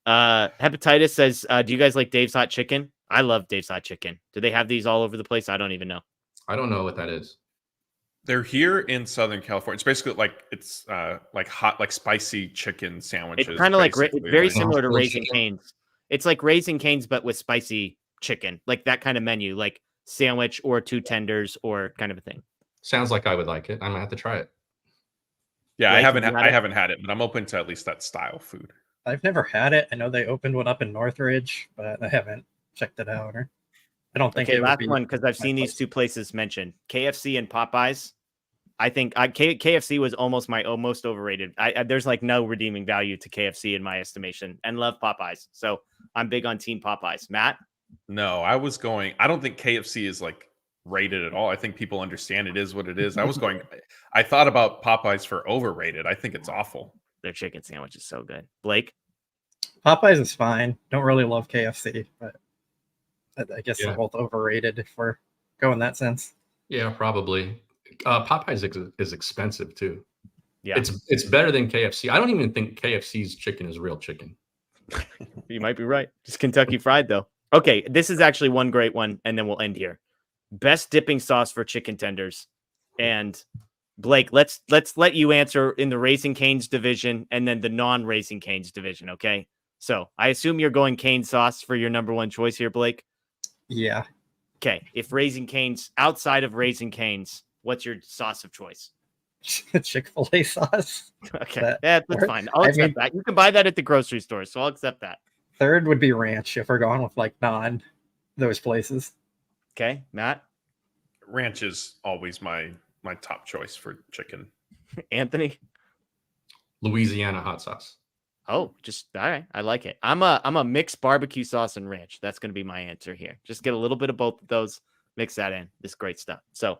Hepatitis says, do you guys like Dave's Hot Chicken? I love Dave's Hot Chicken. Do they have these all over the place? I don't even know. I don't know what that is. They're here in Southern California. It's basically like hot, like spicy chicken sandwiches. It's kind of like very similar to Raising Cane's. It's like Raising Cane's, but with spicy chicken, like that kind of menu, like sandwich or 2 tenders or kind of a thing. Sounds like I would like it. I'm gonna have to try it. Yeah, I haven't had it, but I'm open to at least that style food. I've never had it. I know they opened one up in Northridge, but I haven't checked it out. Or I don't think. Okay, last one, because I've seen these 2 places mentioned: KFC and Popeyes. I think KFC was almost my most overrated. There's like no redeeming value to KFC in my estimation, and love Popeyes. So I'm big on Team Popeyes. Matt? No, I don't think KFC is like rated at all. I think people understand it is what it is. I thought about Popeyes for overrated. I think it's awful. Their chicken sandwich is so good. Blake? Popeyes is fine. Don't really love KFC, but I guess they're both overrated if we're going that sense. Yeah, probably. Popeyes is expensive too. Yeah, it's better than KFC. I don't even think KFC's chicken is real chicken. You might be right. Just Kentucky Fried though. Okay, this is actually one great one, and then we'll end here. best dipping sauce for chicken tenders. And Blake, let's let you answer in the Raising Cane's division and then the non-Raising Cane's division, okay? So I assume you're going cane sauce for your number one choice here, Blake? Yeah. Okay. If Raising Cane's, outside of Raising Cane's, what's your sauce of choice? Chick-fil-A sauce. Okay. That's fine. I'll accept that. You can buy that at the grocery store, so I'll accept that. Third would be ranch if we're going with like non those places. Okay. Matt? Ranch is always my top choice for chicken. Anthony? Louisiana hot sauce. Oh, just all right. I like it. I'm a mixed barbecue sauce and ranch. That's going to be my answer here. Just get a little bit of both of those, mix that in. This great stuff. So,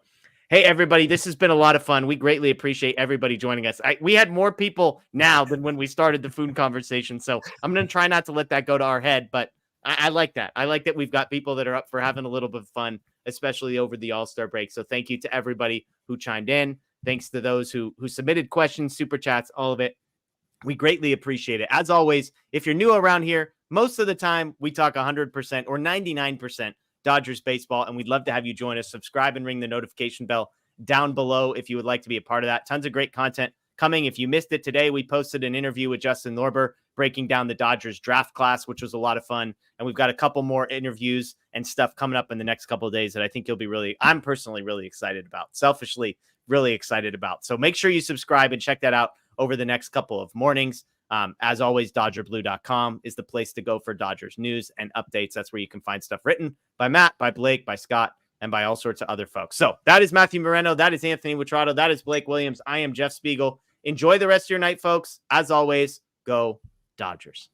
hey everybody, this has been a lot of fun. We greatly appreciate everybody joining us. We had more people now than when we started the food conversation. So I'm going to try not to let that go to our head, but I like that. I like that we've got people that are up for having a little bit of fun, especially over the All-Star break. So thank you to everybody who chimed in. Thanks to those who submitted questions, super chats, all of it. We greatly appreciate it. As always, if you're new around here, most of the time we talk 100% or 99% Dodgers baseball, and we'd love to have you join us. Subscribe and ring the notification bell down below if you would like to be a part of that. Tons of great content coming. If you missed it today, we posted an interview with Justin Lorber breaking down the Dodgers draft class, which was a lot of fun. And we've got a couple more interviews and stuff coming up in the next couple of days that I think you'll be I'm personally really excited about. Selfishly, really excited about. So make sure you subscribe and check that out over the next couple of mornings. As always, DodgerBlue.com is the place to go for Dodgers news and updates. That's where you can find stuff written by Matt, by Blake, by Scott, and by all sorts of other folks. So that is Matthew Moreno. That is Anthony Witrado. That is Blake Williams. I am Jeff Spiegel. Enjoy the rest of your night, folks. As always, go Dodgers.